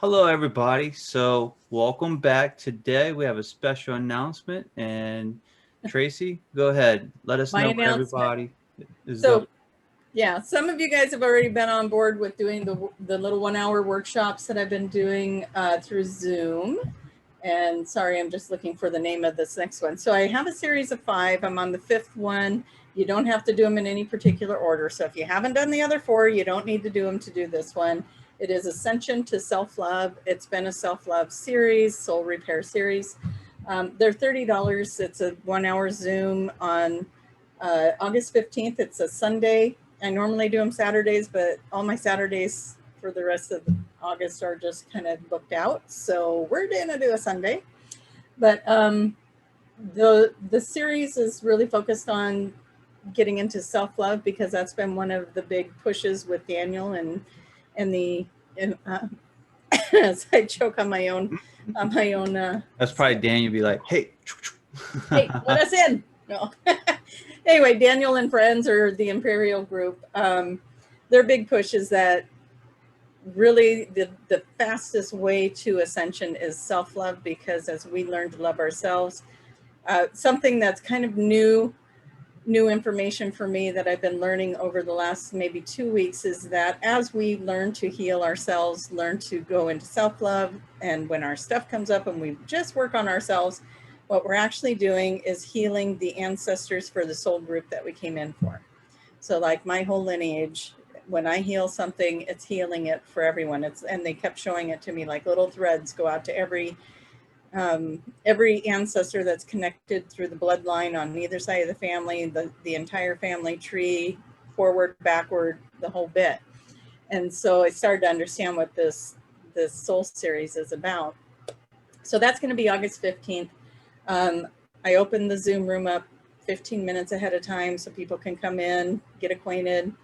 Hello, everybody. So, welcome back. Today, we have a special announcement. And Tracy, go ahead. Let us My know what announcement. everybody is going. So, yeah, some of you guys have already been on board with doing the little 1 hour workshops that I've been doing through Zoom. And sorry, I'm just looking for the name of this next one. So I have a series of 5. I'm on the 5th one. You don't have to do them in any particular order. So if you haven't done the other 4, you don't need to do them to do this one. It is Ascension to Self-Love. It's been a self-love series, soul repair series. They're $30. It's a 1 hour Zoom on August 15th. It's a Sunday. I normally do them Saturdays, but all my Saturdays for the rest of August are just kind of booked out. So we're going to do a Sunday. But the series is really focused on getting into self-love, because that's been one of the big pushes with Daniel and as I choke on my own That's probably Daniel be like, hey, hey, let us in. No. Anyway, Daniel and friends, or the Imperial group, their big push is that really the fastest way to ascension is self-love, because as we learn to love ourselves, something that's kind of new information for me that I've been learning over the last maybe 2 weeks is that as we learn to heal ourselves, learn to go into self-love, and when our stuff comes up and we just work on ourselves, what we're actually doing is healing the ancestors for the soul group that we came in for. So like my whole lineage, when I heal something, it's healing it for everyone. And they kept showing it to me, like little threads go out to every ancestor that's connected through the bloodline on either side of the family, the entire family tree, forward, backward, the whole bit. And so I started to understand what this soul series is about. So that's going to be August 15th. I opened the Zoom room up 15 minutes ahead of time so people can come in, get acquainted.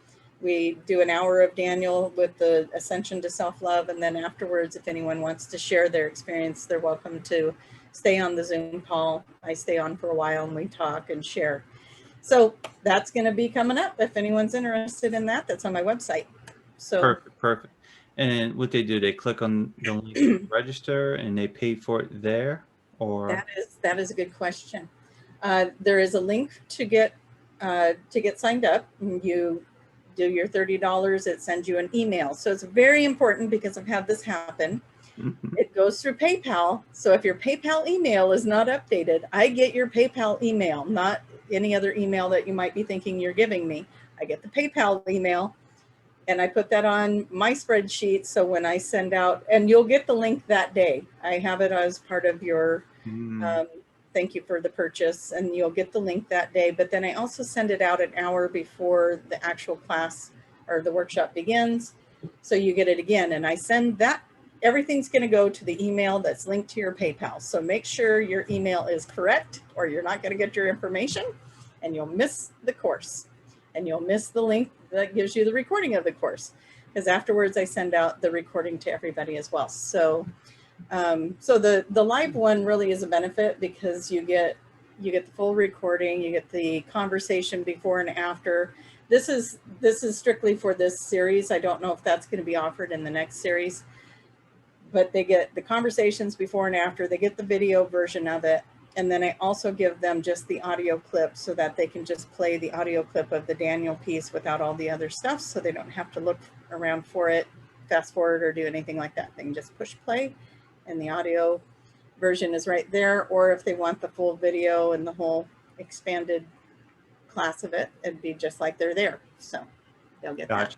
We do an hour of Daniel with the Ascension to Self-Love, and then afterwards, if anyone wants to share their experience, they're welcome to stay on the Zoom call. I stay on for a while and we talk and share. So that's going to be coming up. If anyone's interested in that, that's on my website. So perfect. And what they do, they click on the link to register and they pay for it there, or that is a good question. There is a link to get signed up. You do your $30, it sends you an email. So it's very important, because I've had this happen. It goes through PayPal. So if your PayPal email is not updated, I get your PayPal email, not any other email that you might be thinking you're giving me. I get the PayPal email and I put that on my spreadsheet. So when I send out, and you'll get the link that day. I have it as part of your thank you for the purchase, and you'll get the link that day. But then I also send it out an hour before the actual class or the workshop begins. So you get it again. And I send that, everything's going to go to the email that's linked to your PayPal. So make sure your email is correct, or you're not going to get your information and you'll miss the course. And you'll miss the link that gives you the recording of the course, because afterwards I send out the recording to everybody as well. So so the live one really is a benefit, because you get the full recording, you get the conversation before and after. This is strictly for this series. I don't know if that's going to be offered in the next series, but they get the conversations before and after. They get the video version of it. And then I also give them just the audio clip, so that they can just play the audio clip of the Daniel piece without all the other stuff, so they don't have to look around for it, fast forward, or do anything like that. They can just push play and the audio version is right there. Or if they want the full video and the whole expanded class of it, it'd be just like they're there. So they'll get that.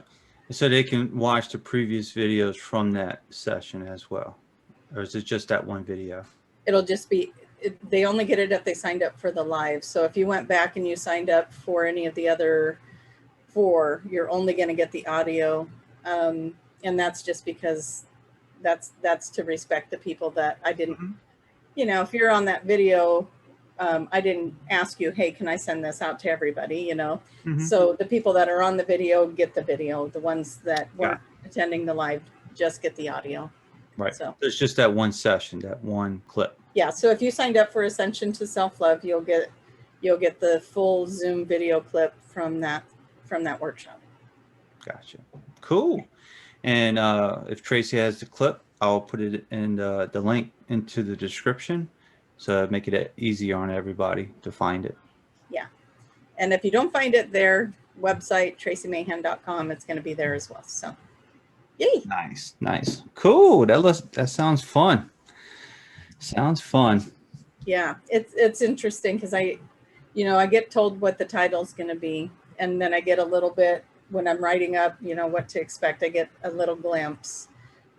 So they can watch the previous videos from that session as well, or is it just that one video? It'll just be, they only get it if they signed up for the live. So if you went back and you signed up for any of the other 4, you're only going to get the audio, and that's just because that's to respect the people that I didn't, if you're on that video, I didn't ask you, hey, can I send this out to everybody, So the people that are on the video get the video. The ones that weren't attending the live just get the audio. Right. So it's just that one session, that one clip. Yeah. So if you signed up for Ascension to Self-Love, you'll get the full Zoom video clip from that workshop. Gotcha. Cool. And if Tracie has the clip, I'll put it in the link into the description, so make it easier on everybody to find it. Yeah. And if you don't find it there, website, traciemahan.com, it's going to be there as well. So, yay. Nice, nice. Cool. That sounds fun. Sounds fun. Yeah, it's interesting because I get told what the title's going to be, and then I get a little bit when I'm writing up, what to expect. I get a little glimpse,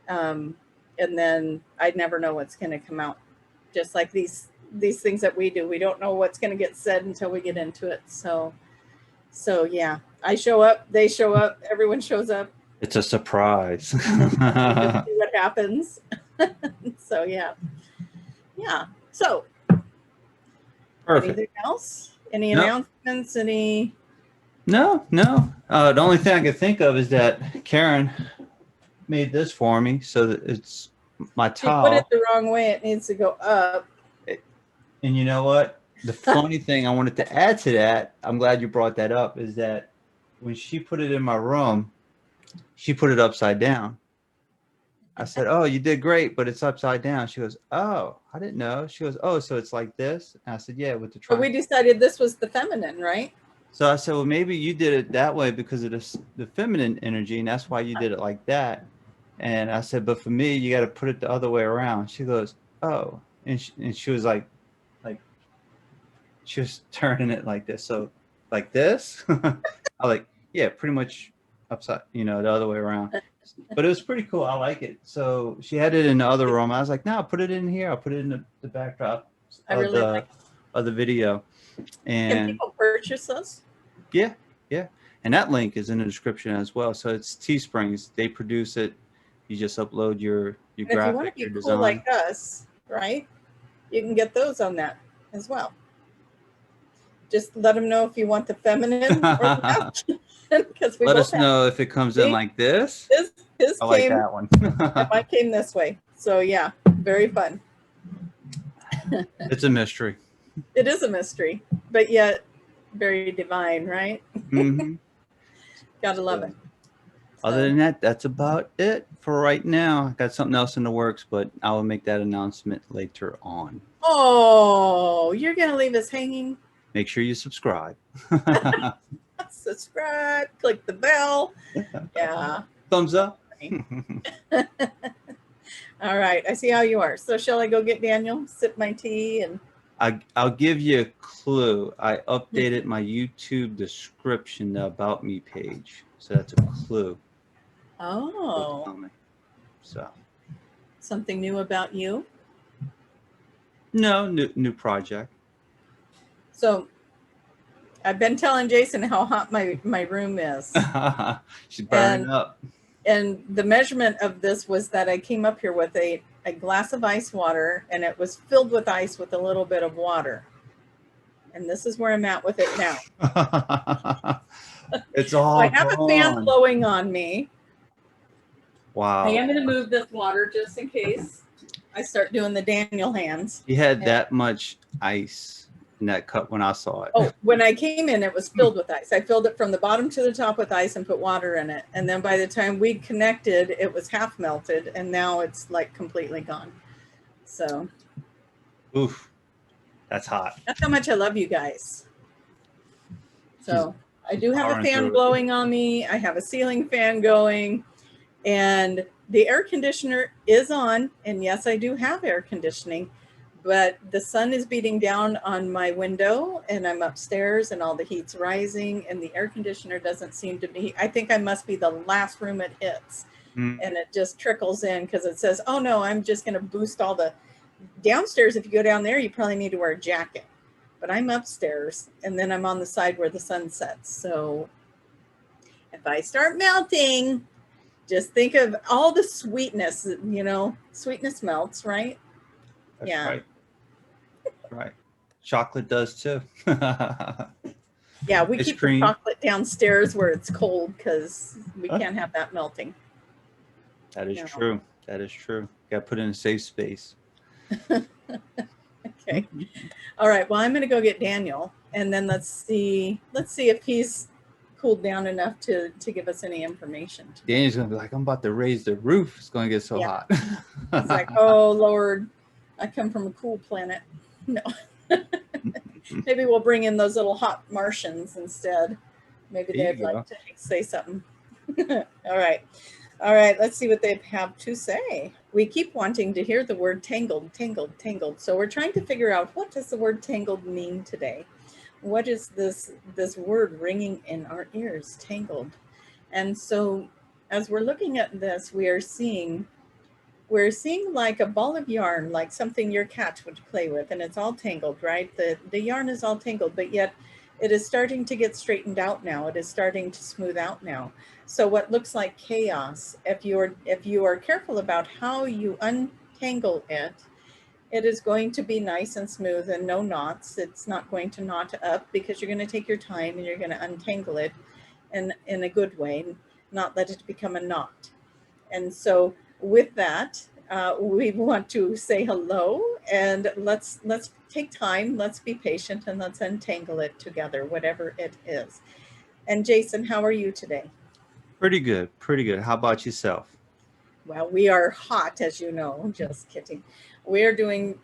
and then I never know what's going to come out. Just like these things that we do, we don't know what's going to get said until we get into it. So yeah, I show up, they show up, everyone shows up. It's a surprise. See what happens. So yeah. So Perfect. anything else? Any announcements? Any? No. The only thing I can think of is that Karen made this for me, so that it's my towel. She put it the wrong way. It needs to go up. And you know what? The funny thing I wanted to add to that, I'm glad you brought that up, is that when she put it in my room, she put it upside down. I said, "Oh, you did great, but it's upside down." She goes, "Oh, I didn't know." She goes, "Oh, so it's like this?" And I said, "Yeah, with the triangle." But we decided this was the feminine, right? So I said, "Well, maybe you did it that way because of the feminine energy, and that's why you did it like that." And I said, "But for me, you got to put it the other way around." She goes, "Oh," and she was like she was turning it like this. So like this, I like, yeah, pretty much upside, the other way around. But it was pretty cool. I like it. So she had it in the other room. I was like, no, put it in here. I'll put it in the backdrop of the video. And can people purchase those? Yeah. And that link is in the description as well. So it's Teesprings. They produce it. You just upload your graphic, if you want to be your cool design. like us, right? You can get those on that as well. Just let them know if you want the feminine or the masculine. Because let us know if it comes in like this. His I like that one. And mine came this way. So yeah, very fun. It's a mystery. It is a mystery, but yet very divine, right? Mm-hmm. Gotta love it. Other than that, that's about it for right now. I got something else in the works, but I will make that announcement later on. Oh, you're gonna leave us hanging? Make sure you subscribe. Subscribe, click the bell. Yeah. Thumbs up. All right, I see how you are. So shall I go get Daniel, sip my tea, and I'll give you a clue. I updated my YouTube description, the About Me page. So that's a clue. Oh. So. Something new about you? No, new project. So I've been telling Jason how hot my room is. She's burning up. And the measurement of this was that I came up here with a glass of ice water, and it was filled with ice with a little bit of water. And this is where I'm at with it now. It's all I have a fan blowing on me. Wow. I am going to move this water just in case I start doing the Daniel hands. You had that much ice in that cup when I saw it. Oh, when I came in, it was filled with ice. I filled it from the bottom to the top with ice and put water in it. And then by the time we connected, it was half melted, and now it's like completely gone. So. Oof. That's hot. That's how much I love you guys. So I do have a fan blowing on me. I have a ceiling fan going, and the air conditioner is on. And yes, I do have air conditioning, but the sun is beating down on my window, and I'm upstairs, and all the heat's rising, and the air conditioner doesn't seem to be. I think I must be the last room it hits, and it just trickles in because it says, "Oh no, I'm just going to boost all the." Downstairs, if you go down there, you probably need to wear a jacket, but I'm upstairs, and then I'm on the side where the sun sets. So if I start melting, just think of all the sweetness, sweetness melts, right? That's right. Right. Chocolate does too. Yeah, we keep the chocolate downstairs where it's cold because we can't have that melting. That is true. That is true. Got to put it in a safe space. Okay. All right. Well, I'm going to go get Daniel, and then let's see if he's cooled down enough to give us any information today. Danny's gonna be like, I'm about to raise the roof. It's gonna get so hot. It's like, oh Lord, I come from a cool planet. No. Maybe we'll bring in those little hot Martians instead. Maybe they'd like to say something. All right. All right, let's see what they have to say. We keep wanting to hear the word tangled, tangled, tangled. So we're trying to figure out, what does the word tangled mean today? What is this word ringing in our ears, tangled? And so as we're looking at this, we're seeing like a ball of yarn, like something your cat would play with, and it's all tangled, right? The yarn is all tangled, but yet it is starting to get straightened out now. It is starting to smooth out now. So what looks like chaos, if you are careful about how you untangle it, it is going to be nice and smooth and no knots. It's not going to knot up, because you're going to take your time and you're going to untangle it in a good way, not let it become a knot. And so with that, we want to say hello, and let's take time, let's be patient, and let's untangle it together, whatever it is. And Jason, how are you today? Pretty good, pretty good. How about yourself? Well, we are hot, as you know. Just kidding. We are doing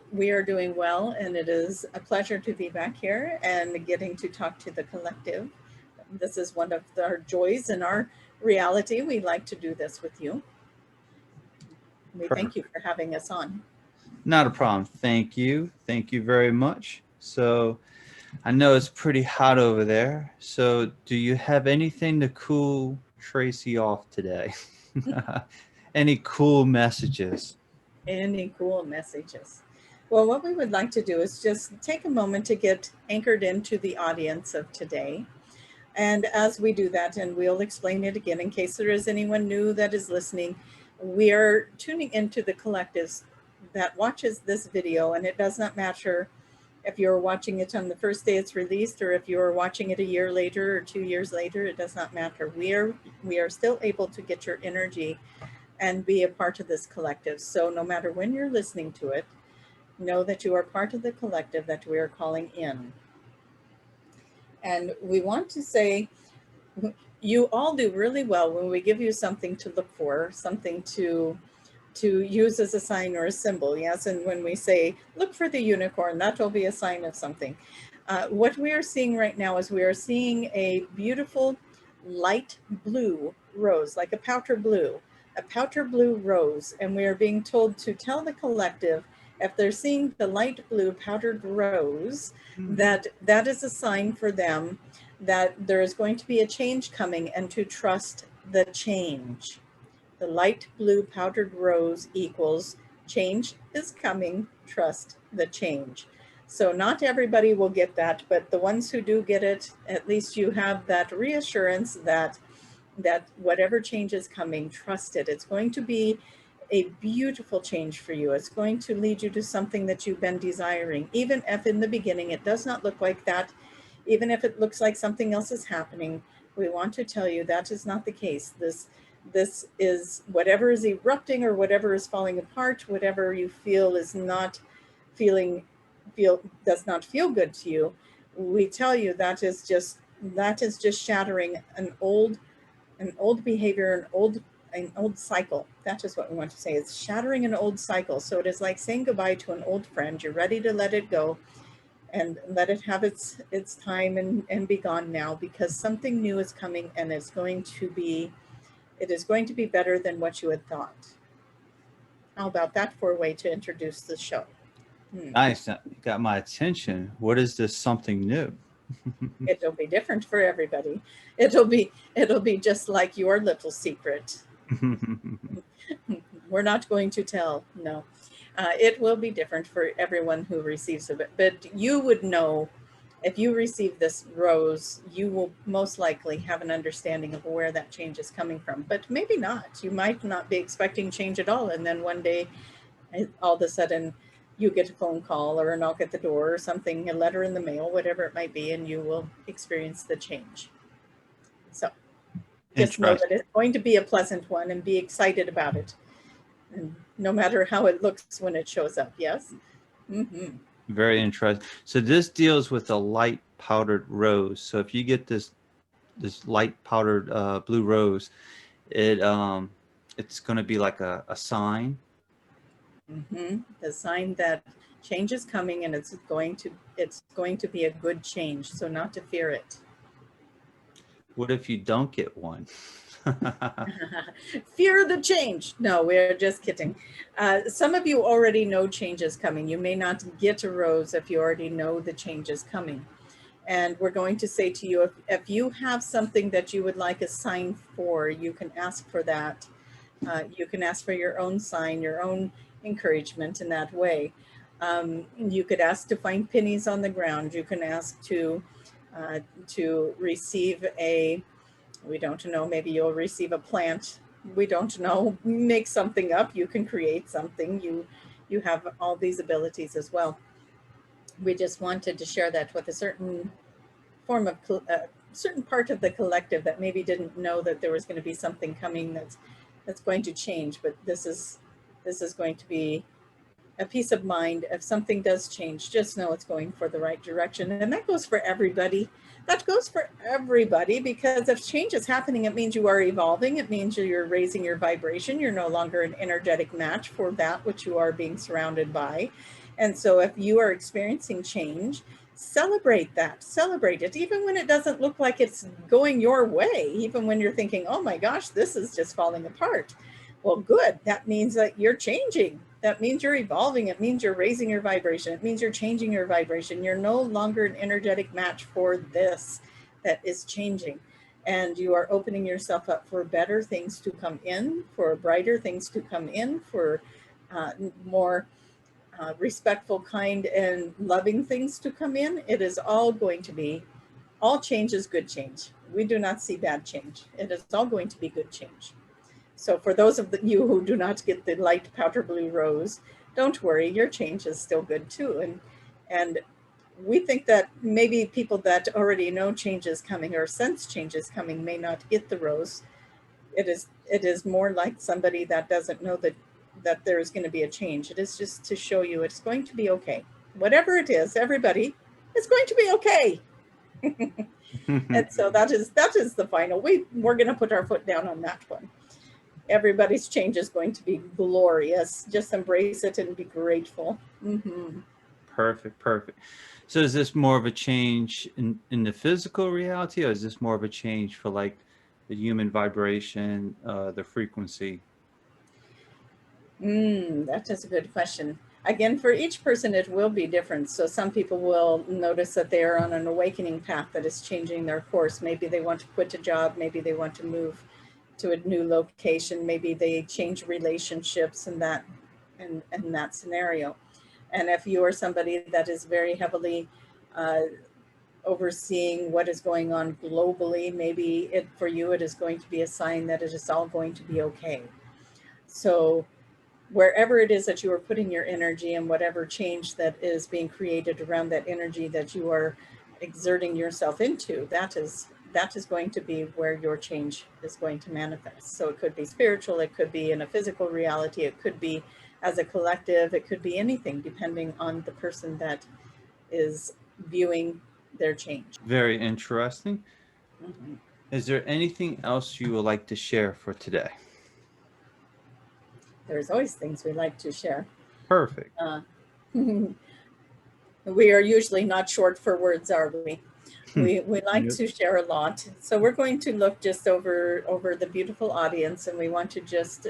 well, and it is a pleasure to be back here and getting to talk to the collective. This is one of our joys in our reality. We like to do this with you. We thank you for having us on. Not a problem. Thank you. Thank you very much. So I know it's pretty hot over there. So do you have anything to cool Tracie off today? Any cool messages? Any cool messages? Well, what we would like to do is just take a moment to get anchored into the audience of today. And as we do that, and we'll explain it again in case there is anyone new that is listening, we are tuning into the collectives that watches this video, and it does not matter if you're watching it on the first day it's released, or if you're watching it a year later or 2 years later, it does not matter. We are still able to get your energy and be a part of this collective. So no matter when you're listening to it, know that you are part of the collective that we are calling in. And we want to say, you all do really well when we give you something to look for, something to use as a sign or a symbol, yes? And when we say, look for the unicorn, that will be a sign of something. What we are seeing right now is we are seeing a beautiful light blue rose, like a powder blue rose. And we are being told to tell the collective, if they're seeing the light blue powdered rose, that is a sign for them that there is going to be a change coming, and to trust the change. The light blue powdered rose equals change is coming, trust the change. So not everybody will get that, but the ones who do get it, at least you have that reassurance that whatever change is coming, trust it. It's going to be a beautiful change for you. It's going to lead you to something that you've been desiring, even if in the beginning it does not look like that. Even if it looks like something else is happening, we want to tell you that is not the case. This is whatever is erupting or whatever is falling apart, whatever you feel is not does not feel good to you. We tell you that is just shattering an old behavior, an old cycle. That is what we want to say. It's shattering an old cycle. So it is like saying goodbye to an old friend. You're ready to let it go and let it have its time and be gone now, because something new is coming, and it is going to be better than what you had thought. How about that for a way to introduce the show? Nice. You got my attention. What is this something new? It'll be different for everybody. It'll be just like your little secret. We're not going to tell, no. It will be different for everyone who receives it, but you would know if you receive this rose, you will most likely have an understanding of where that change is coming from, but maybe not. You might not be expecting change at all, and then one day, all of a sudden, you get a phone call or a knock at the door or something, a letter in the mail, whatever it might be, and you will experience the change. So just know that it's going to be a pleasant one, and be excited about it. And no matter how it looks when it shows up, yes? Mm-hmm. Very interesting. So this deals with a light powdered rose. So if you get this this light powdered blue rose, it's going to be like a sign. The sign that change is coming, and it's going to be a good change. So not to fear it. What if you don't get one? Fear the change. No, we're just kidding. Some of you already know change is coming. You may not get a rose if you already know the change is coming. And we're going to say to you, if you have something that you would like a sign for, you can ask for that. You can ask for your own sign, your own encouragement in that way. You could ask to find pennies on the ground. You can ask to receive we don't know, maybe you'll receive a plant. We don't know, make something up. You can create something. You have all these abilities as well. We just wanted to share that with a certain form of certain part of the collective that maybe didn't know that there was going to be something coming that's going to change. But this is going to be a peace of mind. If something does change, just know it's going for the right direction. And that goes for everybody. That goes for everybody, because if change is happening, it means you are evolving. It means you're raising your vibration. You're no longer an energetic match for that which you are being surrounded by. And so if you are experiencing change, celebrate that, celebrate it, even when it doesn't look like it's going your way, even when you're thinking, oh my gosh, this is just falling apart. Well, good. That means that you're changing. That means you're evolving. It means you're raising your vibration. It means you're changing your vibration. You're no longer an energetic match for this that is changing. And you are opening yourself up for better things to come in, for brighter things to come in, for more respectful, kind, and loving things to come in. It is all going to be, all change is good change. We do not see bad change. It is all going to be good change. So for those of you who do not get the light powder blue rose, don't worry, your change is still good too. And we think that maybe people that already know change is coming or sense change is coming may not get the rose. It is more like somebody that doesn't know that there is going to be a change. It is just to show you it's going to be okay. Whatever it is, everybody, it's going to be okay. And so that is the final. We're going to put our foot down on that one. Everybody's change is going to be glorious. Just embrace it and be grateful. Perfect. So is this more of a change in the physical reality, or is this more of a change for like the human vibration, the frequency? That is a good question. Again, for each person, it will be different. So some people will notice that they are on an awakening path that is changing their course. Maybe they want to quit a job. Maybe they want to move to a new location. Maybe they change relationships in that scenario. And if you are somebody that is very heavily overseeing what is going on globally, maybe for you it is going to be a sign that it is all going to be okay. So wherever it is that you are putting your energy, and whatever change that is being created around that energy that you are exerting yourself into, that is going to be where your change is going to manifest. So it could be spiritual, it could be in a physical reality, it could be as a collective, it could be anything depending on the person that is viewing their change. Very interesting. Is there anything else you would like to share for today? There's always things we like to share. Perfect. We are usually not short for words, are we? We like to share a lot. So we're going to look just over the beautiful audience, and we want to just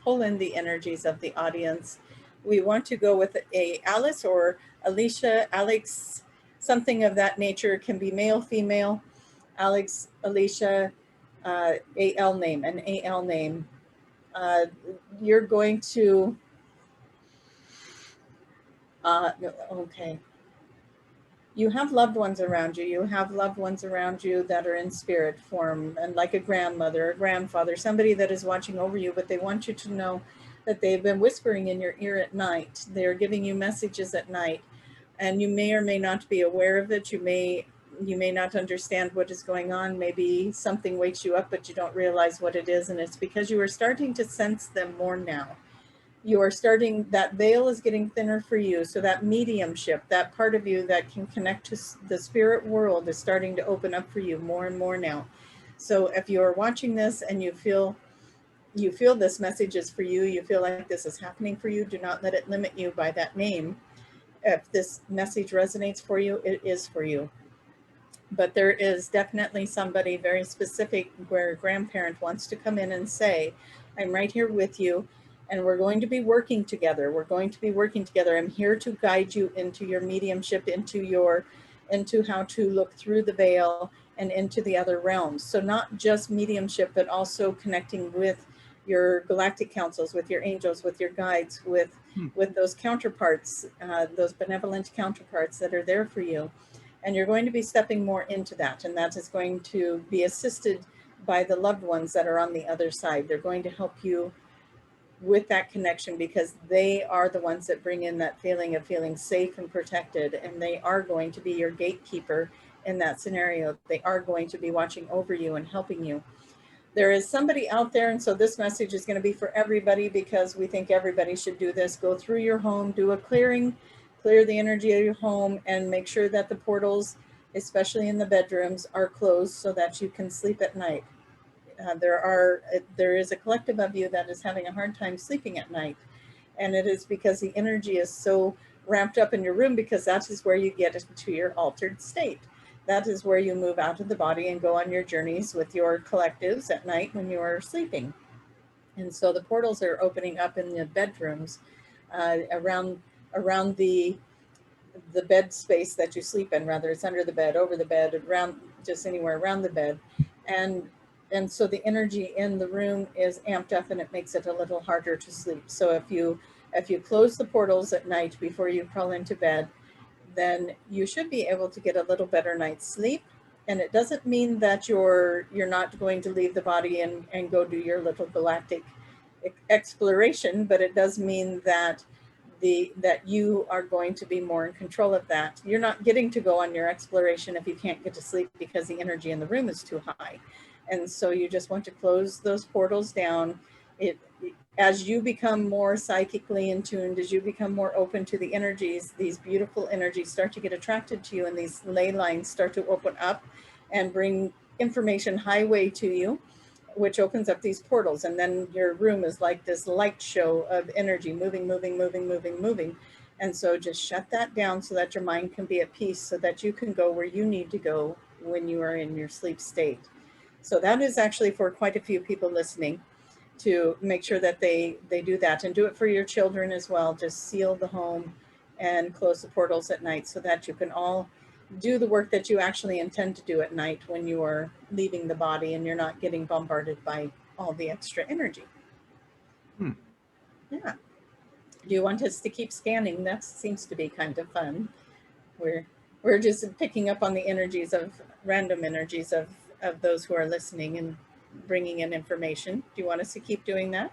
pull in the energies of the audience. We want to go with a Alice or Alicia, Alex, something of that nature. It can be male, female, Alex, Alicia, AL name, an AL name. You're going to, okay. You have loved ones around you. You have loved ones around you that are in spirit form, and like a grandmother, a grandfather, somebody that is watching over you, but they want you to know that they've been whispering in your ear at night. They're giving you messages at night, and you may or may not be aware of it. You may not understand what is going on. Maybe something wakes you up, but you don't realize what it is. And it's because you are starting to sense them more now. you are starting, that veil is getting thinner for you. So that mediumship, that part of you that can connect to the spirit world is starting to open up for you more and more now. So if you are watching this and you feel this message is for you, you feel like this is happening for you, do not let it limit you by that name. If this message resonates for you, it is for you. But there is definitely somebody very specific where a grandparent wants to come in and say, I'm right here with you, and we're going to be working together. We're going to be working together. I'm here to guide you into your mediumship, into how to look through the veil and into the other realms. So not just mediumship, but also connecting with your galactic councils, with your angels, with your guides, with those counterparts, those benevolent counterparts that are there for you. And you're going to be stepping more into that. And that is going to be assisted by the loved ones that are on the other side. They're going to help you with that connection because they are the ones that bring in that feeling of feeling safe and protected. And they are going to be your gatekeeper in that scenario. They are going to be watching over you and helping you. There is somebody out there, and so this message is going to be for everybody because we think everybody should do this. Go through your home, do a clearing, clear the energy of your home, and make sure that the portals, especially in the bedrooms, are closed so that you can sleep at night. There is a collective of you that is having a hard time sleeping at night, and it is because the energy is so ramped up in your room because that is where you get into your altered state. That is where you move out of the body and go on your journeys with your collectives at night when you are sleeping. And so the portals are opening up in the bedrooms around the bed space that you sleep in, rather it's under the bed, over the bed, around, just anywhere around the bed. And so the energy in the room is amped up and it makes it a little harder to sleep. So if you close the portals at night before you crawl into bed, then you should be able to get a little better night's sleep. And it doesn't mean that you're not going to leave the body and go do your little galactic exploration, but it does mean that you are going to be more in control of that. You're not getting to go on your exploration if you can't get to sleep because the energy in the room is too high. And so you just want to close those portals down. As you become more psychically in tuned, as you become more open to the energies, these beautiful energies start to get attracted to you and these ley lines start to open up and bring information highway to you, which opens up these portals. And then your room is like this light show of energy moving, moving, moving, moving, moving. And so just shut that down so that your mind can be at peace so that you can go where you need to go when you are in your sleep state. So that is actually for quite a few people listening, to make sure that they do that, and do it for your children as well. Just seal the home and close the portals at night so that you can all do the work that you actually intend to do at night when you are leaving the body and you're not getting bombarded by all the extra energy. Yeah. Do you want us to keep scanning? That seems to be kind of fun. We're just picking up on the energies of random energies of those who are listening and bringing in information. Do you want us to keep doing that?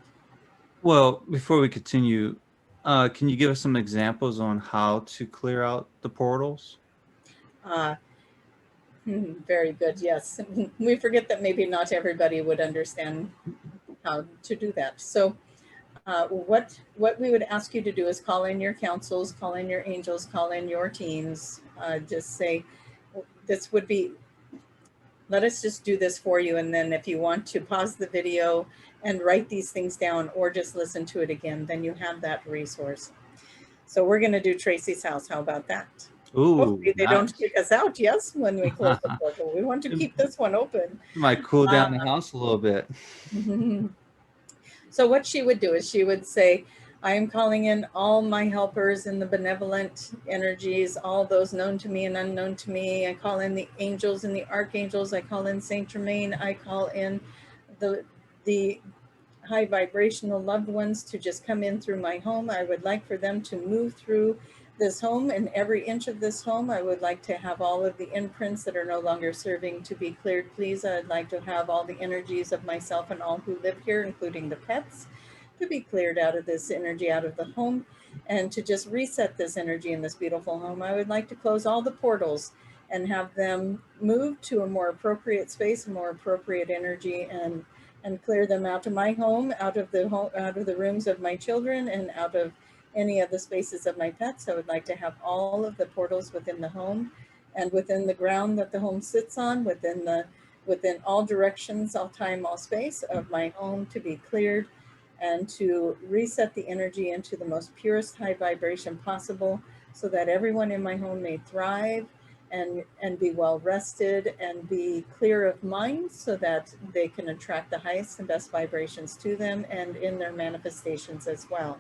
Well, before we continue, can you give us some examples on how to clear out the portals? Very good. Yes. We forget that maybe not everybody would understand how to do that. So what we would ask you to do is call in your councils, call in your angels, call in your teams. Just say, this would be, let us just do this for you. And then if you want to pause the video and write these things down or just listen to it again, then you have that resource. So we're going to do Tracie's house. How about that? Ooh, hopefully they nice. don't kick us out, yes, when we close the portal. We want to keep this one open. Might cool down the house a little bit. So what she would do is she would say, I am calling in all my helpers in the benevolent energies, all those known to me and unknown to me. I call in the angels and the archangels. I call in Saint Germain. I call in the high vibrational loved ones to just come in through my home. I would like for them to move through this home, and every inch of this home, I would like to have all of the imprints that are no longer serving to be cleared, please. I'd like to have all the energies of myself and all who live here, including the pets, to be cleared out of this energy, out of the home, and to just reset this energy in this beautiful home. I would like to close all the portals and have them move to a more appropriate space, a more appropriate energy, and and clear them out of my home, out of the rooms of my children, and out of any of the spaces of my pets. I would like to have all of the portals within the home and within the ground that the home sits on, within all directions, all time, all space of my home to be cleared, and to reset the energy into the most purest high vibration possible, so that everyone in my home may thrive and be well rested and be clear of mind, so that they can attract the highest and best vibrations to them and in their manifestations as well.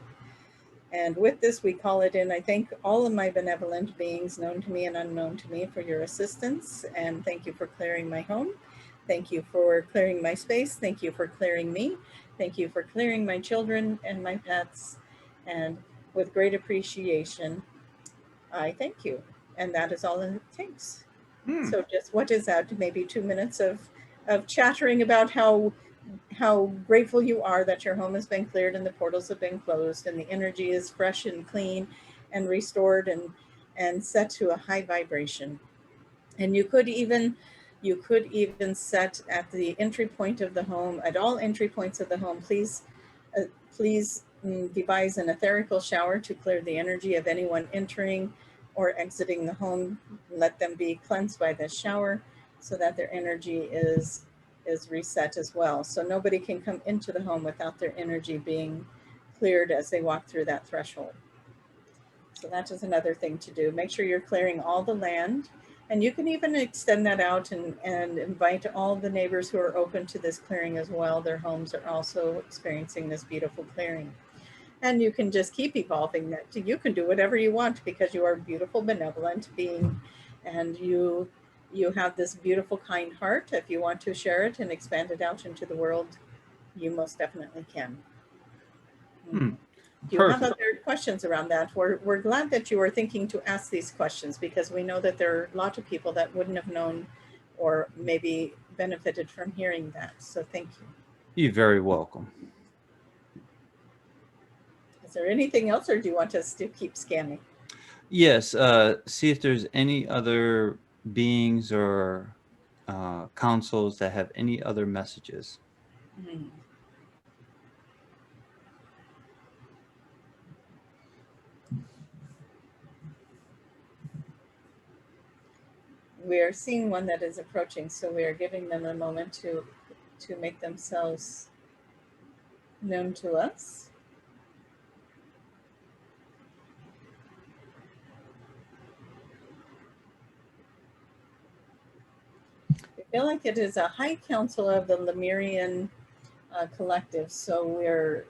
And with this, we call it in. I thank all of my benevolent beings, known to me and unknown to me, for your assistance. And thank you for clearing my home. Thank you for clearing my space. Thank you for clearing me. Thank you for clearing my children and my pets. And with great appreciation, I thank you. And that is all it takes. So just, what is that? Maybe 2 minutes of chattering about how grateful you are that your home has been cleared and the portals have been closed and the energy is fresh and clean and restored and set to a high vibration. And you could even set at the entry point of the home, at all entry points of the home, please devise an etherical shower to clear the energy of anyone entering or exiting the home. Let them be cleansed by this shower so that their energy is reset as well. So nobody can come into the home without their energy being cleared as they walk through that threshold. So that is another thing to do. Make sure you're clearing all the land. And you can even extend that out and invite all the neighbors who are open to this clearing as well. Their homes are also experiencing this beautiful clearing. And you can just keep evolving that. You can do whatever you want, because you are a beautiful, benevolent being, and you have this beautiful, kind heart. If you want to share it and expand it out into the world, you most definitely can. Do you have other questions around that? We're glad that you are thinking to ask these questions, because we know that there are a lot of people that wouldn't have known or maybe benefited from hearing that. So thank you. You're very welcome. Is there anything else, or do you want us to keep scanning? Yes, see if there's any other beings or councils that have any other messages. We are seeing one that is approaching, so we are giving them a moment to make themselves known to us. I feel like it is a high council of the Lemurian collective, so we're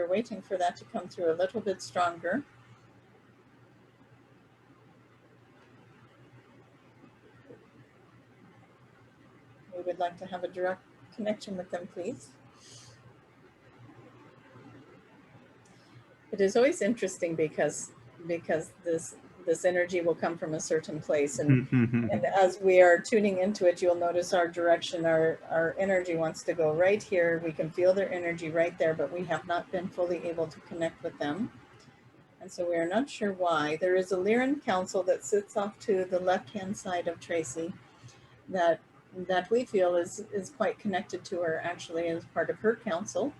waiting for that to come through a little bit stronger. We would like to have a direct connection with them, please. It is always interesting because this energy will come from a certain place, and as we are tuning into it, you'll notice our direction, our energy wants to go right here. We can feel their energy right there, but we have not been fully able to connect with them. And so we are not sure why. There is a Lyran council that sits off to the left-hand side of Tracie that we feel is quite connected to her, actually, as part of her council.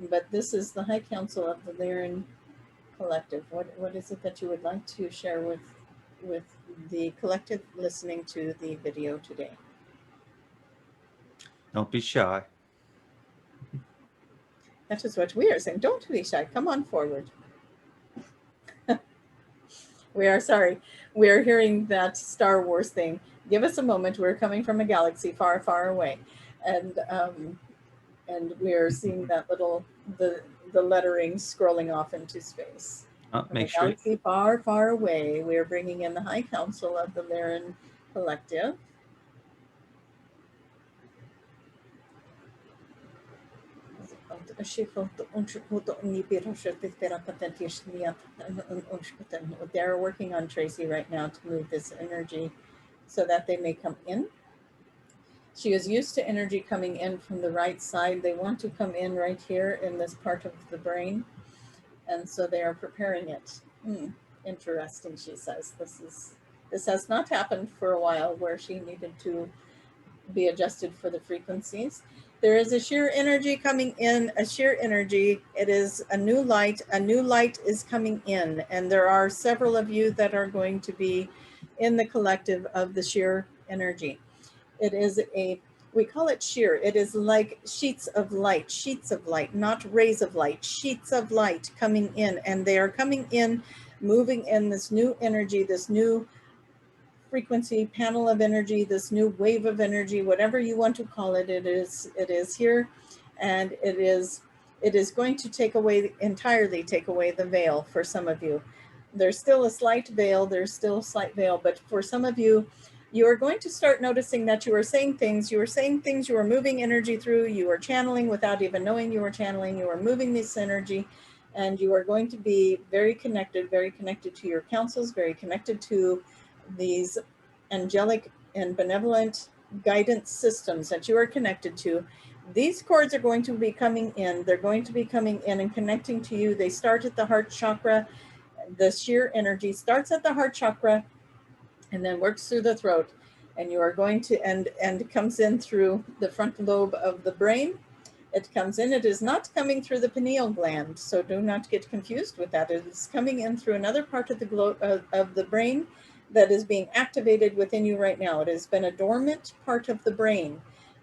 But this is the High Council of the Lyran collective. What is it that you would like to share with the collective listening to the video today? Don't be shy. That is what we are saying. Don't be shy. Come on forward. We are sorry. We are hearing that Star Wars thing. Give us a moment. We're coming from a galaxy far, far away, and we are seeing that little the lettering scrolling off into space. Make sure. Galaxy far, far away. We are bringing in the High Council of the Lyran collective. They're working on Tracie right now to move this energy so that they may come in. She is used to energy coming in from the right side. They want to come in right here in this part of the brain. And so they are preparing it. Interesting, she says. This has not happened for a while, where she needed to be adjusted for the frequencies. There is a shear energy coming in, a shear energy. It is a new light. A new light is coming in, and there are several of you that are going to be in the collective of the shear energy. It is we call it shear. It is like sheets of light, not rays of light, sheets of light coming in, and they are coming in, moving in this new energy, this new frequency panel of energy, this new wave of energy, whatever you want to call it. It is here, and it is going to entirely take away the veil for some of you. There's still a slight veil, but for some of you, you are going to start noticing that you are saying things, you are moving energy through, you are channeling without even knowing you are channeling, you are moving this energy, and you are going to be very connected to your councils, very connected to these angelic and benevolent guidance systems that you are connected to. These cords are going to be coming in. They're going to be coming in and connecting to you. They start at the heart chakra. The sheer energy starts at the heart chakra and then works through the throat. And you are going to, and comes in through the frontal lobe of the brain. It comes in, it is not coming through the pineal gland, so do not get confused with that. It is coming in through another part of the brain that is being activated within you right now. It has been a dormant part of the brain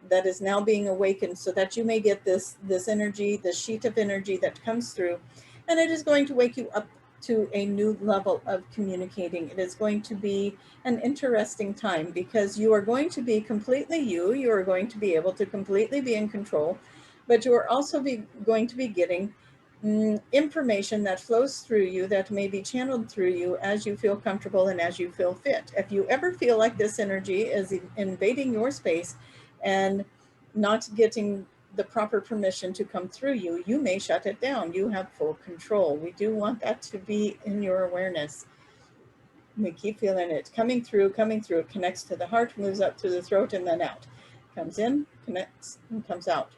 that is now being awakened so that you may get this energy, the sheet of energy that comes through, and it is going to wake you up to a new level of communicating. It is going to be an interesting time because you are going to be completely you are going to be able to completely be in control, but you are also going to be getting information that flows through you, that may be channeled through you as you feel comfortable and as you feel fit. If you ever feel like this energy is invading your space and not getting the proper permission to come through you, you may shut it down. You have full control. We do want that to be in your awareness. We keep feeling it coming through. It connects to the heart, moves up through the throat, and then out. Comes in, connects, and comes out.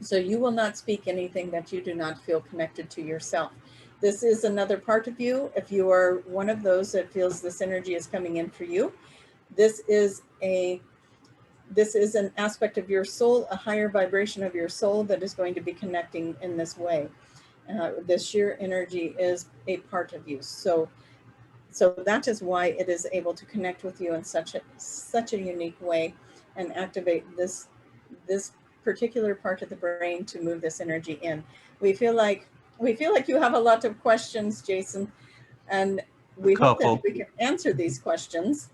So you will not speak anything that you do not feel connected to yourself. This is another part of you. If you are one of those that feels this energy is coming in for you, this is an aspect of your soul, a higher vibration of your soul that is going to be connecting in this way. This sheer energy is a part of you. So that is why it is able to connect with you in such a unique way and activate this particular part of the brain to move this energy in. We feel like you have a lot of questions, Jason, and we hope that we can answer these questions.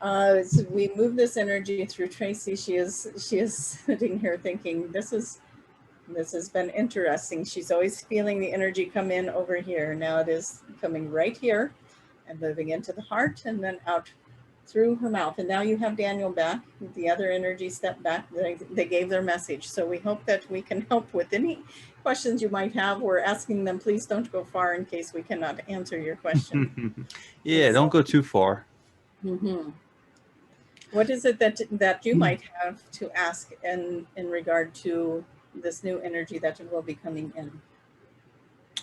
So we move this energy through Tracie. She is sitting here thinking, this has been interesting. She's always feeling the energy come in over here. Now it is coming right here and moving into the heart and then out through her mouth. And now you have Daniel back. The other energy stepped back. They gave their message. So we hope that we can help with any questions you might have. We're asking them, please don't go far in case we cannot answer your question. Yeah, don't go too far. What is it that you might have to ask in regard to this new energy that will be coming in?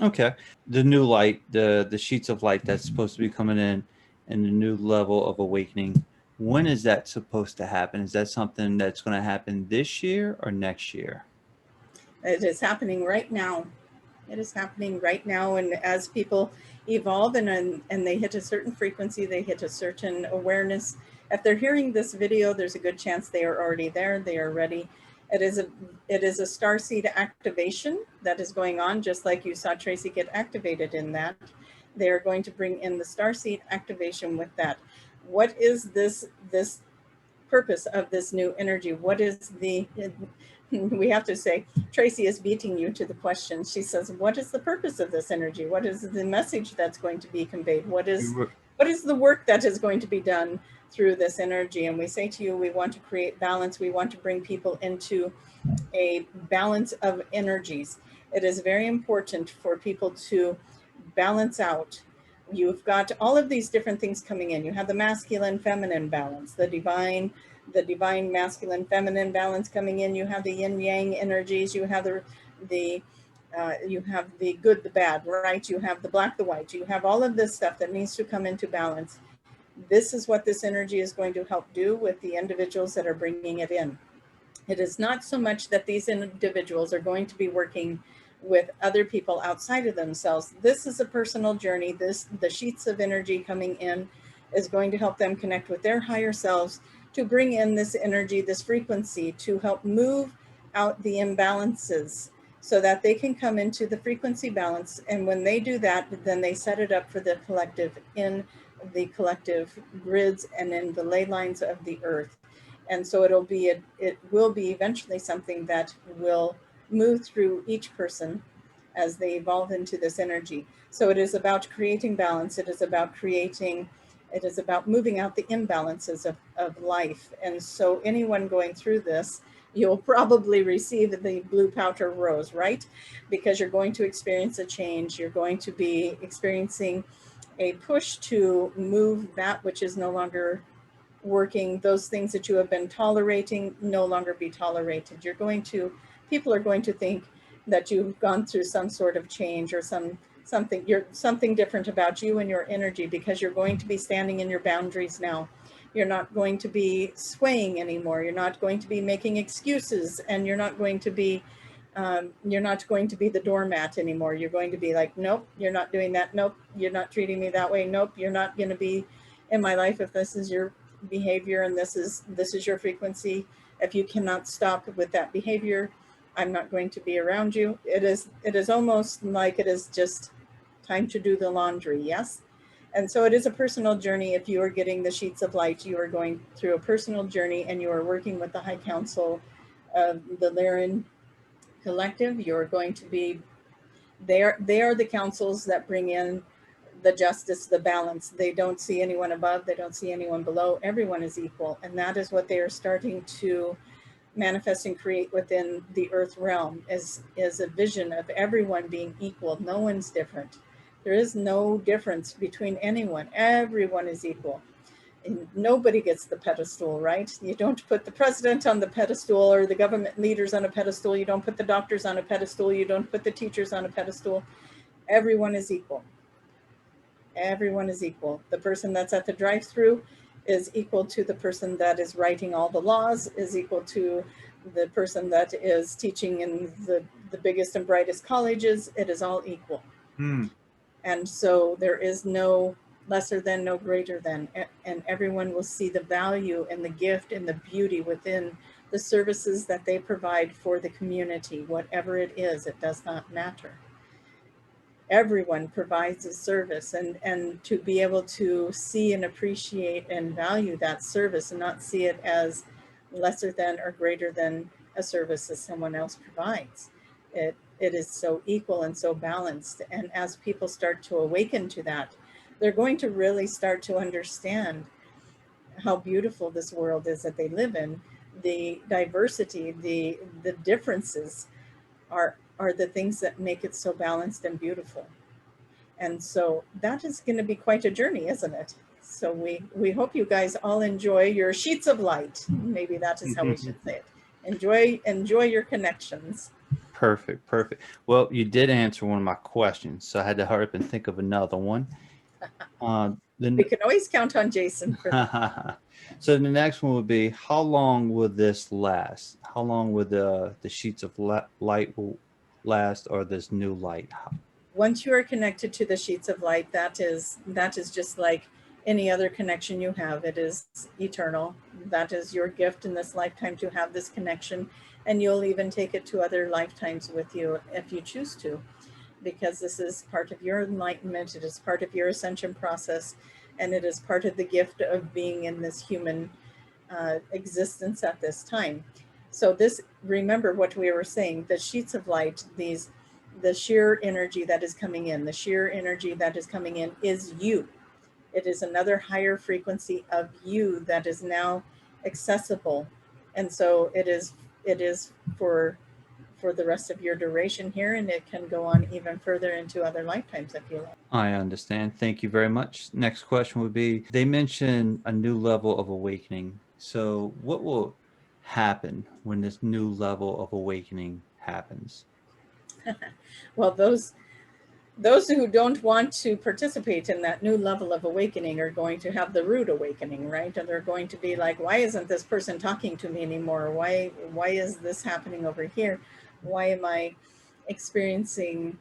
Okay. The new light, the sheets of light that's supposed to be coming in, and the new level of awakening, when is that supposed to happen? Is that something that's going to happen this year or next year? It is happening right now. It is happening right now. And as people evolve and they hit a certain frequency, they hit a certain awareness. If they're hearing this video, there's a good chance they are already there. They are ready. It is a starseed activation that is going on, just like you saw Tracie get activated in that. They are going to bring in the starseed activation with that. What is this purpose of this new energy? What is we have to say, Tracie is beating you to the question. She says, what is the purpose of this energy? What is the message that's going to be conveyed? What is the work that is going to be done through this energy? And we say to you, we want to create balance. We want to bring people into a balance of energies. It is very important for people to balance out. You've got all of these different things coming in. You have the masculine, feminine balance, the divine masculine, feminine balance coming in. You have the yin yang energies. You have you have the good, the bad, right? You have the black, the white. You have all of this stuff that needs to come into balance. This is what this energy is going to help do with the individuals that are bringing it in. It is not so much that these individuals are going to be working with other people outside of themselves. This is a personal journey. The sheets of energy coming in is going to help them connect with their higher selves to bring in this energy, this frequency, to help move out the imbalances so that they can come into the frequency balance. And when they do that, then they set it up for the collective in the collective grids and in the ley lines of the earth. And so it will be eventually something that will move through each person as they evolve into this energy. So it is about creating balance. It is about moving out the imbalances of life. And so anyone going through this, you'll probably receive the blue powder rose, right? Because you're going to experience a change. You're going to be experiencing a push to move that which is no longer working. Those things that you have been tolerating no longer be tolerated. People are going to think that you've gone through some sort of change or something different about you and your energy, because you're going to be standing in your boundaries now. You're not going to be swaying anymore. You're not going to be making excuses, and you're not going to be the doormat anymore. You're going to be like, nope, you're not doing that. Nope, you're not treating me that way. Nope, you're not going to be in my life if this is your behavior and this is your frequency. If you cannot stop with that behavior, I'm not going to be around you. It is almost like it is just time to do the laundry. Yes. And so it is a personal journey. If you are getting the sheets of light, you are going through a personal journey, and you are working with the High Council of the Lyran Collective. You're going to be they are the councils that bring in the justice, the balance. They don't see anyone above, they don't see anyone below. Everyone is equal. And that is what they are starting to manifest and create within the earth realm, is a vision of everyone being equal. No one's different. There is no difference between anyone. Everyone is equal. And nobody gets the pedestal, right? You don't put the president on the pedestal, or the government leaders on a pedestal. You don't put the doctors on a pedestal. You don't put the teachers on a pedestal. Everyone is equal. Everyone is equal. The person that's at the drive-through is equal to the person that is writing all the laws, is equal to the person that is teaching in the biggest and brightest colleges. It is all equal. And so there is no lesser than, no greater than, and everyone will see the value and the gift and the beauty within the services that they provide for the community. Whatever it is, it does not matter. Everyone provides a service, and to be able to see and appreciate and value that service and not see it as lesser than or greater than a service that someone else provides. It is so equal and so balanced. And as people start to awaken to that, they're going to really start to understand how beautiful this world is that they live in. The diversity, the differences are the things that make it so balanced and beautiful. And so that is going to be quite a journey, isn't it? So we hope you guys all enjoy your sheets of light. Maybe that is how we should say it. Enjoy your connections. Perfect. Well, you did answer one of my questions, so I had to hurry up and think of another one. We can always count on Jason for that. So the next one would be, how long will this last? How long will the sheets of light will last, or this new light? Once you are connected to the sheets of light, that is just like any other connection you have. It is eternal. That is your gift in this lifetime, to have this connection, and you'll even take it to other lifetimes with you if you choose to, because this is part of your enlightenment. It is part of your ascension process, and it is part of the gift of being in this human existence at this time. So remember what we were saying, the sheets of light, the sheer energy that is coming in, is you. It is another higher frequency of you that is now accessible. And so it is for the rest of your duration here, and it can go on even further into other lifetimes if you like. I understand. Thank you very much. Next question would be, they mentioned a new level of awakening. So what will happen when this new level of awakening happens? Well, those who don't want to participate in that new level of awakening are going to have the rude awakening, right? And they're going to be like, why isn't this person talking to me anymore? Why is this happening over here? Why am I experiencing,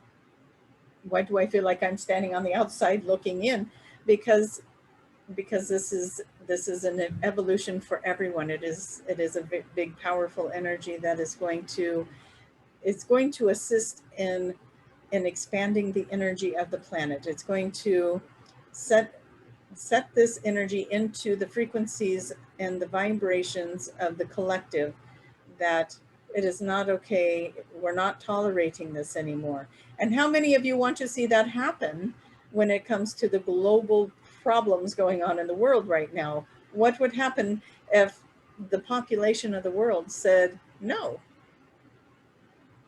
why do I feel like I'm standing on the outside looking in? Because this is an evolution for everyone. It is a big powerful energy that is going to, it's going to assist in expanding the energy of the planet. It's going to set this energy into the frequencies and the vibrations of the collective, that it is not okay, we're not tolerating this anymore. And how many of you want to see that happen when it comes to the global problems going on in the world right now? What would happen if the population of the world said no?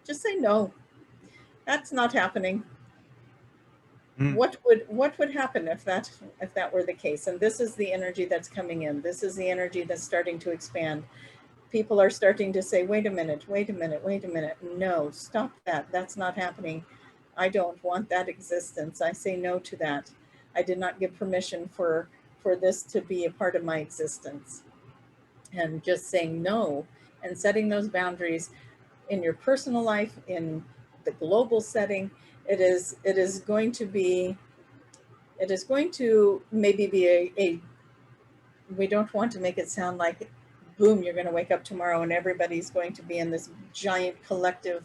Just say no. That's not happening. Mm. What would happen if that were the case? And this is the energy that's coming in. This is the energy that's starting to expand. People are starting to say, wait a minute, wait a minute, wait a minute. No, stop that. That's not happening. I don't want that existence. I say no to that. I did not give permission for this to be a part of my existence. And just saying no and setting those boundaries in your personal life, in the global setting, it is going to be, it is going to maybe be a we don't want to make it sound like, boom, you're going to wake up tomorrow and everybody's going to be in this giant collective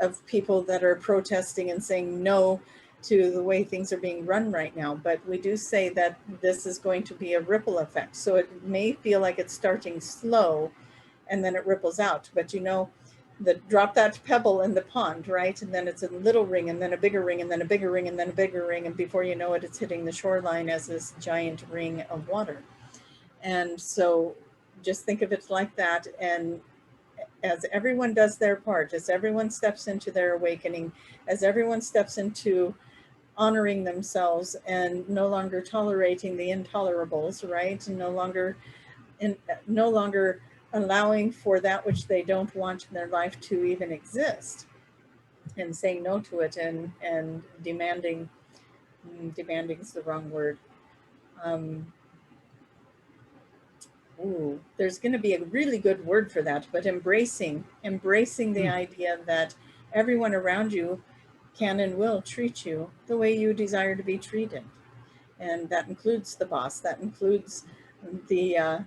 of people that are protesting and saying no to the way things are being run right now. But we do say that this is going to be a ripple effect. So it may feel like it's starting slow and then it ripples out. But you know, drop that pebble in the pond, right? And then it's a little ring and then a bigger ring and then a bigger ring and then a bigger ring. And before you know it, it's hitting the shoreline as this giant ring of water. And so just think of it like that. And as everyone does their part, as everyone steps into their awakening, as everyone steps into honoring themselves and no longer tolerating the intolerables, right? And no longer allowing for that which they don't want in their life to even exist, and saying no to it, and demanding is the wrong word. There's going to be a really good word for that, but embracing the idea that everyone around you can and will treat you the way you desire to be treated. And that includes the boss, that includes the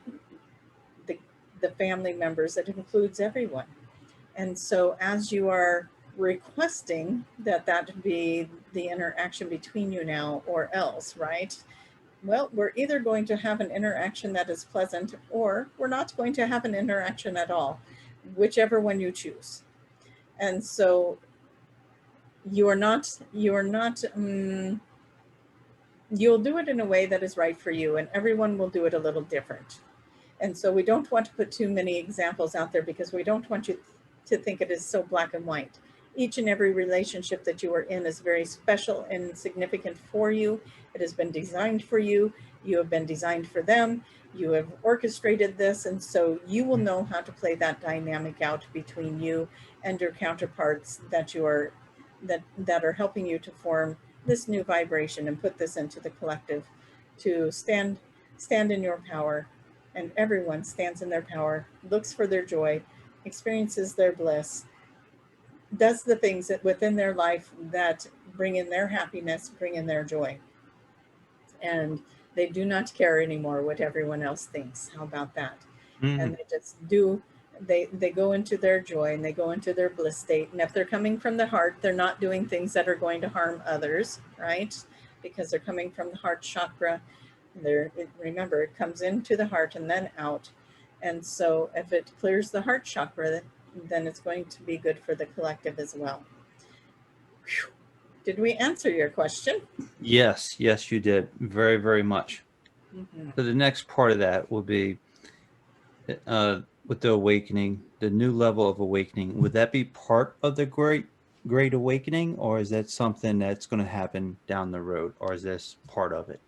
family members, that includes everyone. And so as you are requesting that be the interaction between you now or else, right? Well, we're either going to have an interaction that is pleasant, or we're not going to have an interaction at all, whichever one you choose. And so you'll do it in a way that is right for you, and everyone will do it a little different. And so we don't want to put too many examples out there, because we don't want you to think it is so black and white. Each and every relationship that you are in is very special and significant for you. It has been designed for you. You have been designed for them. You have orchestrated this. And so you will know how to play that dynamic out between you and your counterparts that are helping you to form this new vibration and put this into the collective, to stand in your power. And everyone stands in their power, looks for their joy, experiences their bliss, does the things that within their life that bring in their happiness, bring in their joy. And they do not care anymore what everyone else thinks. How about that? And they just do, they go into their joy and they go into their bliss state. And if they're coming from the heart, they're not doing things that are going to harm others, right? Because they're coming from the heart chakra. Remember, it comes into the heart and then out. And so if it clears the heart chakra, then it's going to be good for the collective as well. Whew. Did we answer your question? Yes, you did. Very, very much. So the next part of that will be with the awakening, the new level of awakening. Would that be part of the great awakening, or is that something that's going to happen down the road, or is this part of it?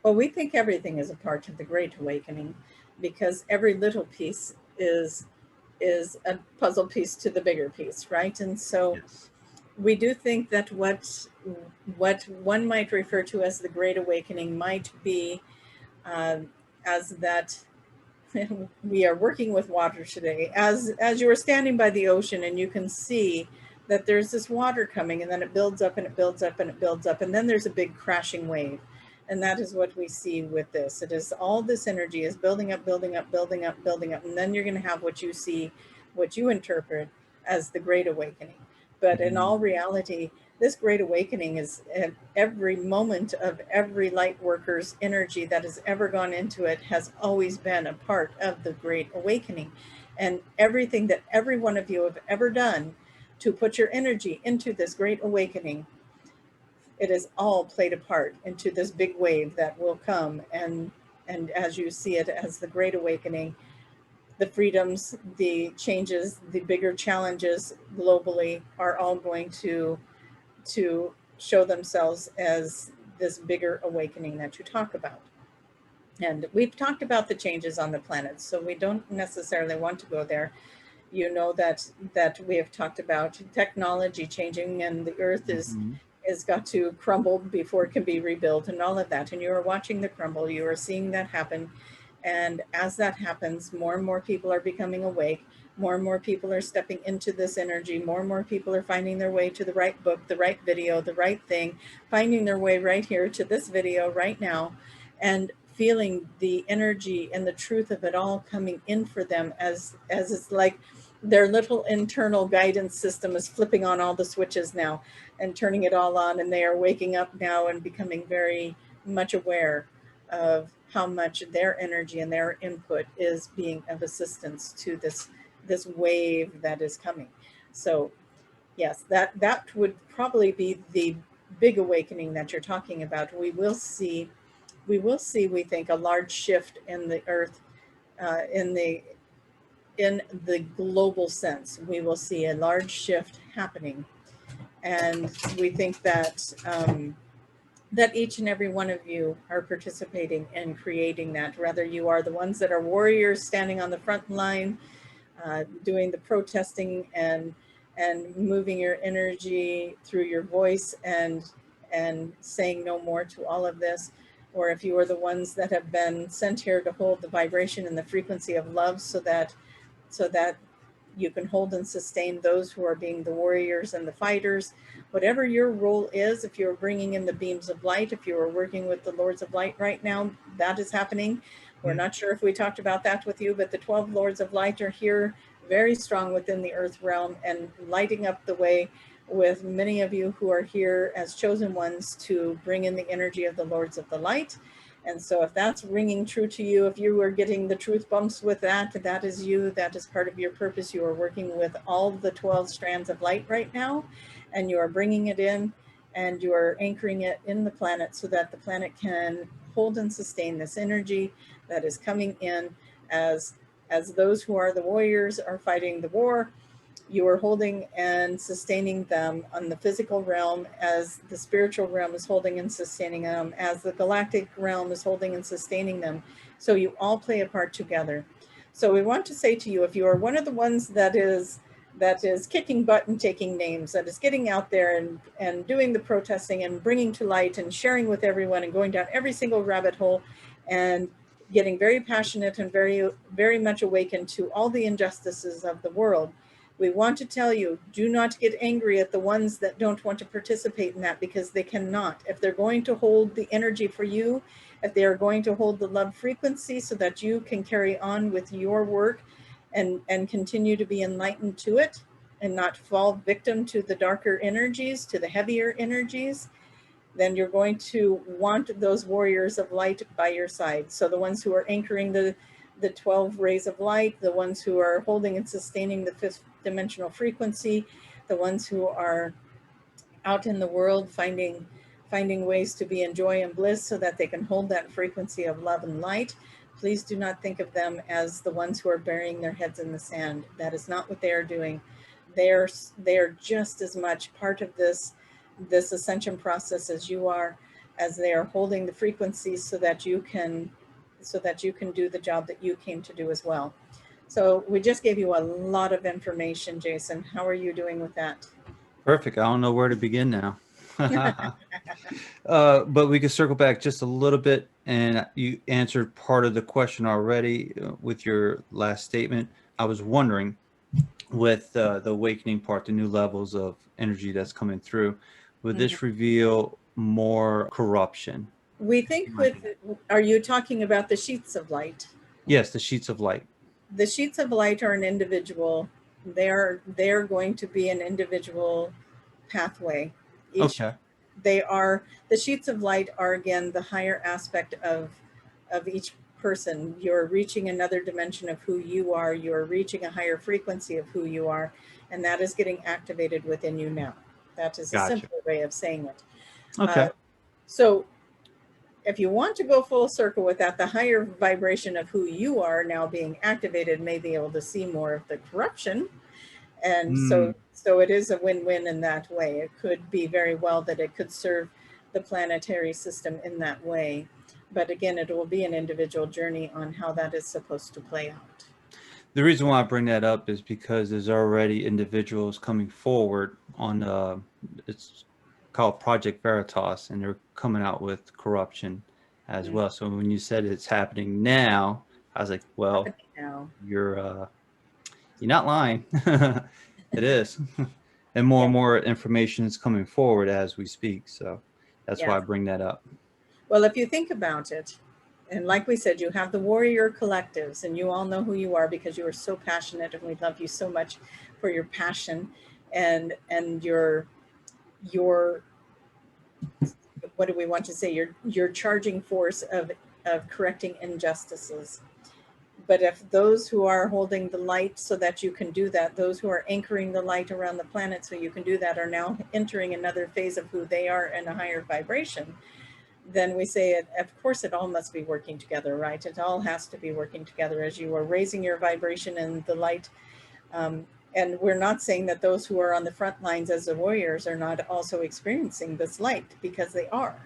Well, we think everything is a part of the Great Awakening, because every little piece is a puzzle piece to the bigger piece, right? And so we do think that what one might refer to as the Great Awakening might be uh, as that we are working with water today. As you are standing by the ocean and you can see that there's this water coming, and then it builds up and it builds up and it builds up, and then there's a big crashing wave. And that is what we see with this. It is all this energy is building up, building up, building up, building up, and then you're going to have what you see, what you interpret as the Great Awakening. But in all reality, this Great Awakening is at every moment of every light worker's energy that has ever gone into it has always been a part of the Great Awakening. And everything that every one of you have ever done to put your energy into this Great Awakening, it has all played a part into this big wave that will come. And as you see it as the Great Awakening, the freedoms, the changes, the bigger challenges globally are all going to show themselves as this bigger awakening that you talk about. And we've talked about the changes on the planet, so we don't necessarily want to go there. You know that we have talked about technology changing, and the earth is got to crumble before it can be rebuilt, and all of that. And you are watching the crumble, you are seeing that happen. And as that happens, more and more people are becoming awake. More and more people are stepping into this energy. More and more people are finding their way to the right book, the right video, the right thing, finding their way right here to this video right now, and feeling the energy and the truth of it all coming in for them as it's like their little internal guidance system is flipping on all the switches now and turning it all on, and they are waking up now and becoming very much aware of how much their energy and their input is being of assistance to this wave that is coming. So yes, that would probably be the big awakening that you're talking about. We will see, we think, a large shift in the earth, in the global sense. We will see a large shift happening. And we think that that each and every one of you are participating in creating that. Whether you are the ones that are warriors standing on the front line, doing the protesting and moving your energy through your voice and saying no more to all of this, or if you are the ones that have been sent here to hold the vibration and the frequency of love so that you can hold and sustain those who are being the warriors and the fighters. Whatever your role is, if you're bringing in the beams of light, if you are working with the Lords of Light right now, that is happening. We're not sure if we talked about that with you, but the 12 Lords of Light are here very strong within the earth realm and lighting up the way with many of you who are here as chosen ones to bring in the energy of the Lords of the Light. And so if that's ringing true to you, if you are getting the truth bumps with that, that is you, that is part of your purpose. You are working with all the 12 strands of light right now, and you are bringing it in and you are anchoring it in the planet so that the planet can hold and sustain this energy that is coming in as those who are the warriors are fighting the war. You are holding and sustaining them on the physical realm, as the spiritual realm is holding and sustaining them, as the galactic realm is holding and sustaining them. So you all play a part together. So we want to say to you, if you are one of the ones that is kicking butt and taking names, that is getting out there and doing the protesting and bringing to light and sharing with everyone and going down every single rabbit hole and getting very passionate and very, very much awakened to all the injustices of the world, we want to tell you, do not get angry at the ones that don't want to participate in that, because they cannot. If they're going to hold the energy for you, if they are going to hold the love frequency so that you can carry on with your work and continue to be enlightened to it and not fall victim to the darker energies, to the heavier energies, then you're going to want those warriors of light by your side. So the ones who are anchoring the 12 rays of light, the ones who are holding and sustaining the fifth dimensional frequency, the ones who are out in the world finding ways to be in joy and bliss so that they can hold that frequency of love and light. Please do not think of them as the ones who are burying their heads in the sand. That is not what they are doing. They are just as much part of this ascension process as you are, as they are holding the frequencies so that you can do the job that you came to do as well. So we just gave you a lot of information, Jason. How are you doing with that? Perfect. I don't know where to begin now. But we could circle back just a little bit, and you answered part of the question already with your last statement. I was wondering, with the awakening part, the new levels of energy that's coming through, would Mhm. this reveal more corruption? We think with, are you talking about the sheets of light? Yes, the sheets of light. The sheets of light are an individual. They're going to be an individual pathway. Each Okay. they are the sheets of light are again the higher aspect of each person. You're reaching another dimension of who you are. You're reaching a higher frequency of who you are, and that is getting activated within you now. That is a Gotcha. simpler way of saying it. Okay. So if you want to go full circle with that, the higher vibration of who you are now being activated may be able to see more of the corruption. And Mm. so it is a win-win in that way. It could be very well that it could serve the planetary system in that way. But again, it will be an individual journey on how that is supposed to play out. The reason why I bring that up is because there's already individuals coming forward on it's called Project Veritas, and they're coming out with corruption as Mm. well. So when you said it's happening now, I was like, well, Happening now. you're not lying. It is. And Yeah. more information is coming forward as we speak. So that's why Yes. I bring that up. Well, if you think about it, and like we said, you have the warrior collectives, and you all know who you are because you are so passionate, and we love you so much for your passion and your what do we want to say? Your charging force of correcting injustices. But if those who are holding the light so that you can do that, those who are anchoring the light around the planet so you can do that, are now entering another phase of who they are in a higher vibration, then we say, it, of course, it all must be working together, right? It all has to be working together as you are raising your vibration in the light. And we're not saying that those who are on the front lines as the warriors are not also experiencing this light, because they are.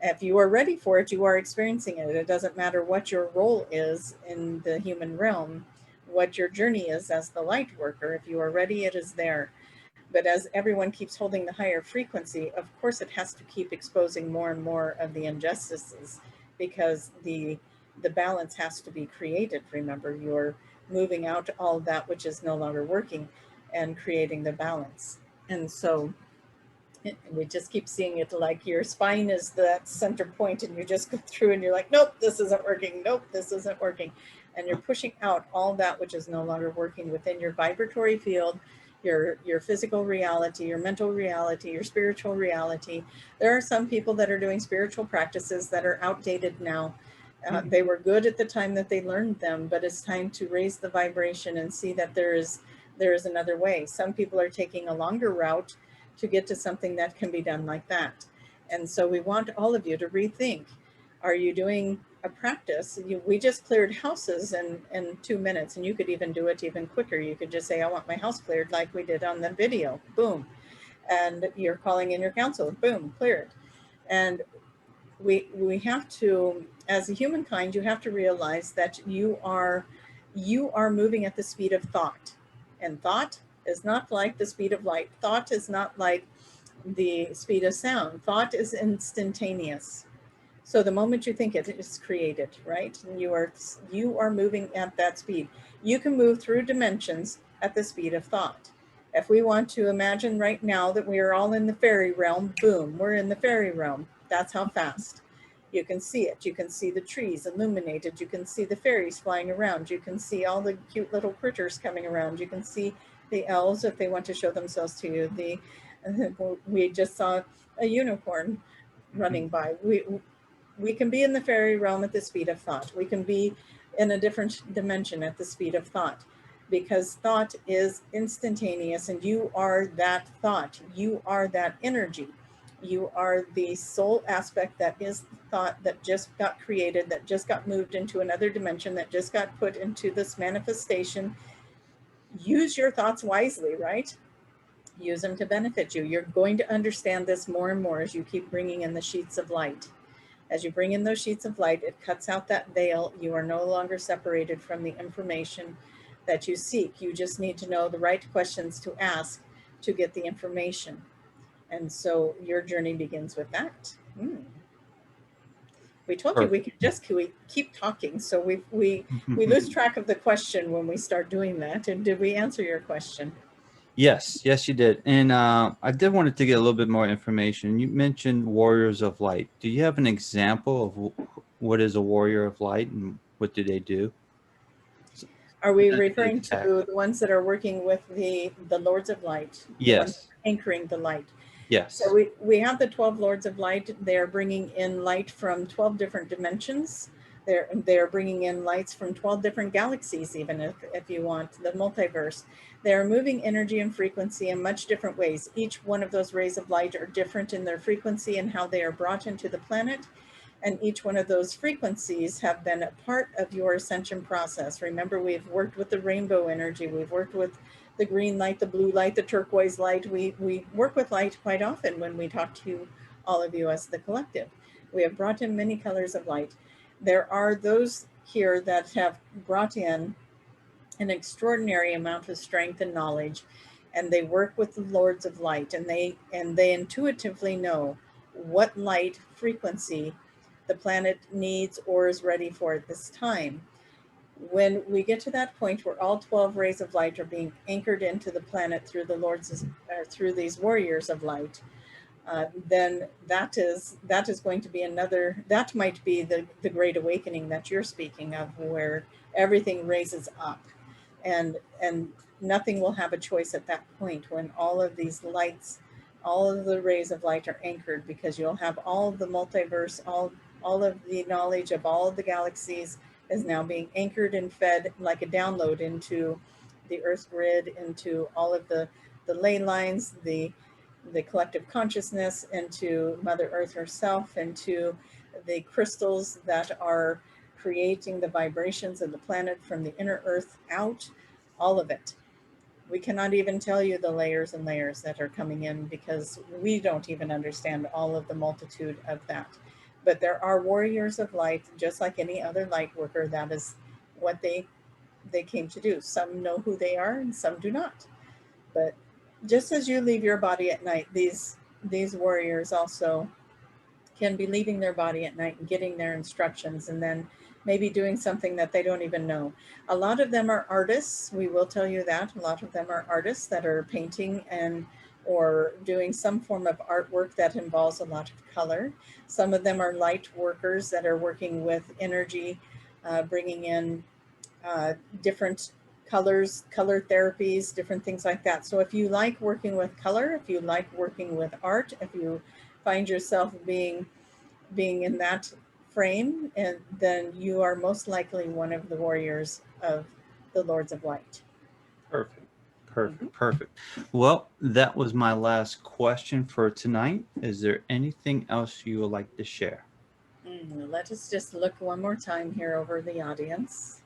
If you are ready for it, you are experiencing it. It doesn't matter what your role is in the human realm, what your journey is as the light worker. If you are ready, it is there. But as everyone keeps holding the higher frequency, of course, it has to keep exposing more and more of the injustices, because the balance has to be created. Remember, you're moving out all that which is no longer working and creating the balance. And so we just keep seeing it like your spine is that center point, and you just go through and you're like, nope, this isn't working. Nope, this isn't working. And you're pushing out all that which is no longer working within your vibratory field, your physical reality, your mental reality, your spiritual reality. There are some people that are doing spiritual practices that are outdated now. They were good at the time that they learned them, but it's time to raise the vibration and see that there is another way. Some people are taking a longer route to get to something that can be done like that. And so we want all of you to rethink. Are you doing a practice? We just cleared houses in 2 minutes, and you could even do it even quicker. You could just say, I want my house cleared, like we did on the video, boom. And you're calling in your council, boom, clear it. And we have to, as a humankind, you have to realize that you are moving at the speed of thought. And thought is not like the speed of light. Thought is not like the speed of sound. Thought is instantaneous. So the moment you think it is created, right? And you are moving at that speed. You can move through dimensions at the speed of thought. If we want to imagine right now that we are all in the fairy realm, boom, we're in the fairy realm. That's how fast. You can see it. You can see the trees illuminated. You can see the fairies flying around. You can see all the cute little critters coming around. You can see the elves if they want to show themselves to you. We just saw a unicorn running by. We can be in the fairy realm at the speed of thought. We can be in a different dimension at the speed of thought, because thought is instantaneous, and you are that thought. You are that energy. You are the soul aspect that is thought, that just got created, that just got moved into another dimension, that just got put into this manifestation. Use your thoughts wisely, right? Use them to benefit you. You're going to understand this more and more as you keep bringing in the sheets of light. As you bring in those sheets of light, it cuts out that veil. You are no longer separated from the information that you seek. You just need to know the right questions to ask to get the information. And so your journey begins with that. We told you we could just keep talking, so we lose track of the question when we start doing that. And did we answer your question? Yes, yes, you did. And I did wanted to get a little bit more information. You mentioned warriors of light. Do you have an example of what is a warrior of light and what do they do? Are we referring to the ones that are working with the Lords of Light? The ones anchoring the light. Yes. So we have the 12 Lords of Light. They're bringing in light from 12 different dimensions. They're bringing in lights from 12 different galaxies, even if you want, the multiverse. They're moving energy and frequency in much different ways. Each one of those rays of light are different in their frequency and how they are brought into the planet. And each one of those frequencies have been a part of your ascension process. Remember, we've worked with the rainbow energy. We've worked with the green light, the blue light, the turquoise light. We work with light quite often when we talk to all of you as the collective. We have brought in many colors of light. There are those here that have brought in an extraordinary amount of strength and knowledge, and they work with the Lords of Light, and they intuitively know what light frequency the planet needs or is ready for at this time. When we get to that point where all 12 rays of light are being anchored into the planet through the through these warriors of light, then that is going to be another, that might be the great awakening that you're speaking of, where everything raises up, and nothing will have a choice at that point, when all of these lights, all of the rays of light are anchored, because you'll have all of the multiverse, all of the knowledge of all of the galaxies is now being anchored and fed like a download into the Earth grid, into all of the ley lines, the collective consciousness, into Mother Earth herself, into the crystals that are creating the vibrations of the planet from the inner Earth out, all of it. We cannot even tell you the layers and layers that are coming in, because we don't even understand all of the multitude of that. But there are warriors of light, just like any other light worker. That is what they came to do. Some know who they are and some do not. But just as you leave your body at night, these warriors also can be leaving their body at night and getting their instructions, and then maybe doing something that they don't even know. A lot of them are artists. We will tell you that. A lot of them are artists that are painting or doing some form of artwork that involves a lot of color. Some of them are light workers that are working with energy, bringing in different colors, color therapies, different things like that. So if you like working with color, if you like working with art, if you find yourself being in that frame, and then you are most likely one of the warriors of the Lords of Light. Perfect. Perfect. Perfect. Well, that was my last question for tonight. Is there anything else you would like to share? Let us just look one more time here over the audience.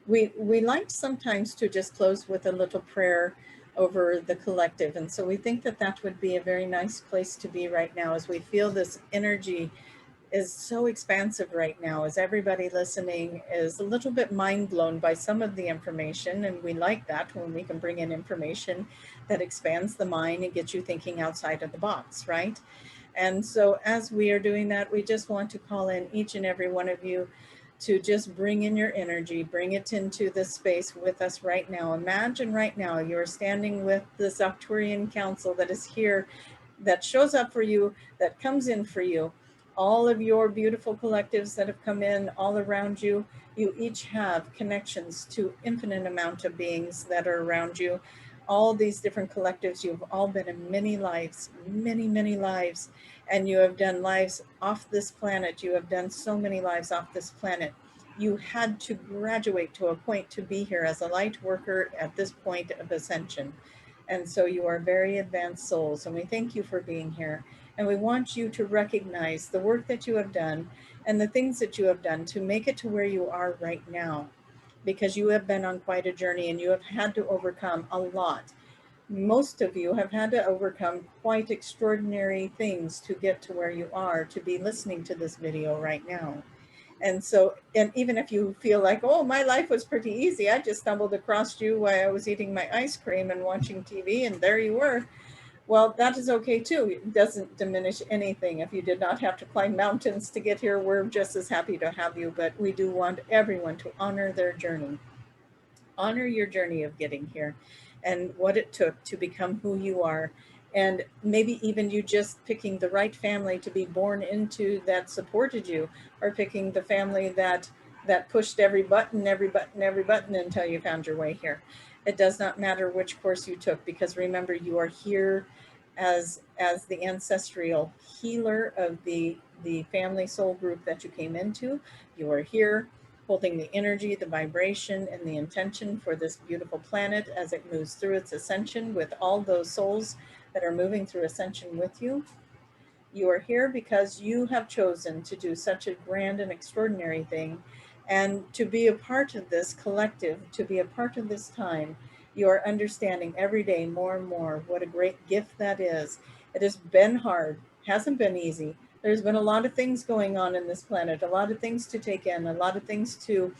We like sometimes to just close with a little prayer over the collective. And so we think that that would be a very nice place to be right now, as we feel this energy is so expansive right now, as everybody listening is a little bit mind blown by some of the information. And we like that, when we can bring in information that expands the mind and gets you thinking outside of the box, right? And so as we are doing that, we just want to call in each and every one of you to just bring in your energy, bring it into this space with us right now. Imagine right now you're standing with this Arcturian council that is here, that shows up for you, that comes in for you. All of your beautiful collectives that have come in all around you, you each have connections to infinite amount of beings that are around you. All these different collectives, you've all been in many lives, many, many lives, and you have done lives off this planet. You have done so many lives off this planet. You had to graduate to a point to be here as a light worker at this point of ascension. And so you are very advanced souls, and we thank you for being here. And we want you to recognize the work that you have done and the things that you have done to make it to where you are right now, because you have been on quite a journey and you have had to overcome a lot. Most of you have had to overcome quite extraordinary things to get to where you are, to be listening to this video right now. And so, and even if you feel like, oh, my life was pretty easy, I just stumbled across you while I was eating my ice cream and watching TV, and there you were. Well, that is okay too. It doesn't diminish anything. If you did not have to climb mountains to get here, we're just as happy to have you. But we do want everyone to honor their journey. Honor your journey of getting here and what it took to become who you are. And maybe even you just picking the right family to be born into that supported you, or picking the family that pushed every button, every button, every button until you found your way here. It does not matter which course you took, because remember, you are here as the ancestral healer of the family soul group that you came into. You are here holding the energy, the vibration, and the intention for this beautiful planet as it moves through its ascension with all those souls that are moving through ascension with you. You are here because you have chosen to do such a grand and extraordinary thing, and to be a part of this collective, to be a part of this time. You are understanding every day more and more what a great gift that is. It has been hard, hasn't been easy. There's been a lot of things going on in this planet, a lot of things to take in, a lot of things to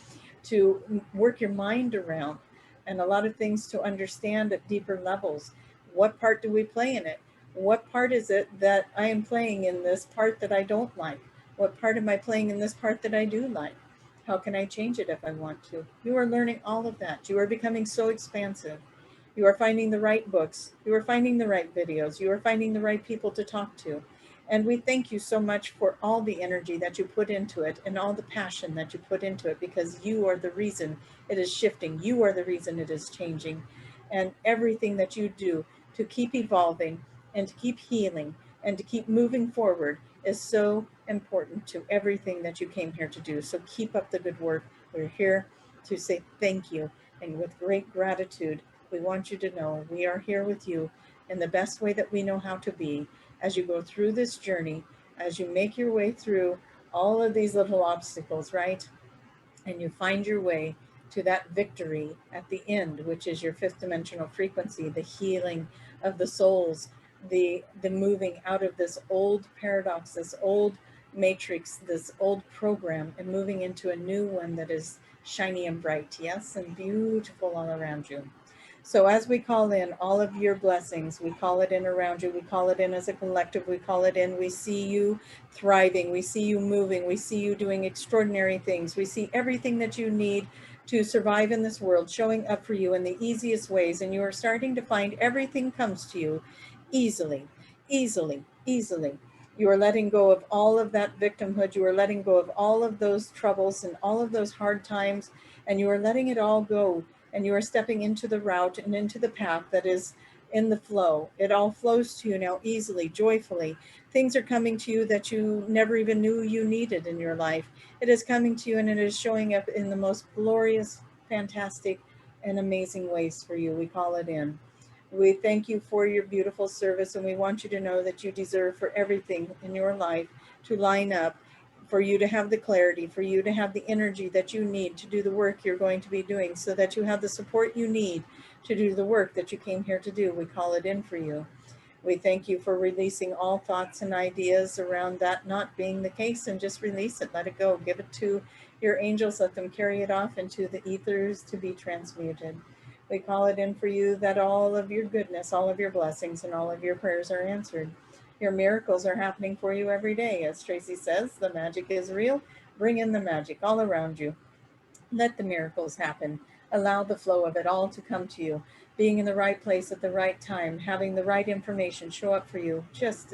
work your mind around, and a lot of things to understand at deeper levels. What part do we play in it? What part is it that I am playing in this part that I don't like? What part am I playing in this part that I do like? How can I change it if I want to? You are learning all of that. You are becoming so expansive. You are finding the right books. You are finding the right videos. You are finding the right people to talk to. And we thank you so much for all the energy that you put into it and all the passion that you put into it, because you are the reason it is shifting. You are the reason it is changing. And everything that you do to keep evolving and to keep healing and to keep moving forward is so important to everything that you came here to do. So keep up the good work. We're here to say thank you. And with great gratitude, we want you to know we are here with you in the best way that we know how to be as you go through this journey, as you make your way through all of these little obstacles, right? And you find your way to that victory at the end, which is your fifth dimensional frequency, the healing of the souls, the moving out of this old paradox, this old matrix, this old program, and moving into a new one that is shiny and bright, yes, and beautiful all around you. So as we call in all of your blessings, we call it in around you, we call it in as a collective, we call it in, we see you thriving, we see you moving, we see you doing extraordinary things, we see everything that you need to survive in this world showing up for you in the easiest ways, and you are starting to find everything comes to you easily, easily, easily. You are letting go of all of that victimhood, you are letting go of all of those troubles and all of those hard times, and you are letting it all go, and you are stepping into the route and into the path that is in the flow. It all flows to you now easily, joyfully. Things are coming to you that you never even knew you needed in your life. It is coming to you, and it is showing up in the most glorious, fantastic, and amazing ways for you. We call it in. We thank you for your beautiful service, and we want you to know that you deserve for everything in your life to line up, for you to have the clarity, for you to have the energy that you need to do the work you're going to be doing, so that you have the support you need to do the work that you came here to do. We call it in for you. We thank you for releasing all thoughts and ideas around that not being the case, and just release it, let it go, give it to your angels, let them carry it off into the ethers to be transmuted. We call it in for you that all of your goodness, all of your blessings, and all of your prayers are answered. Your miracles are happening for you every day. As Tracie says, the magic is real. Bring in the magic all around you. Let the miracles happen. Allow the flow of it all to come to you. Being in the right place at the right time, having the right information show up for you just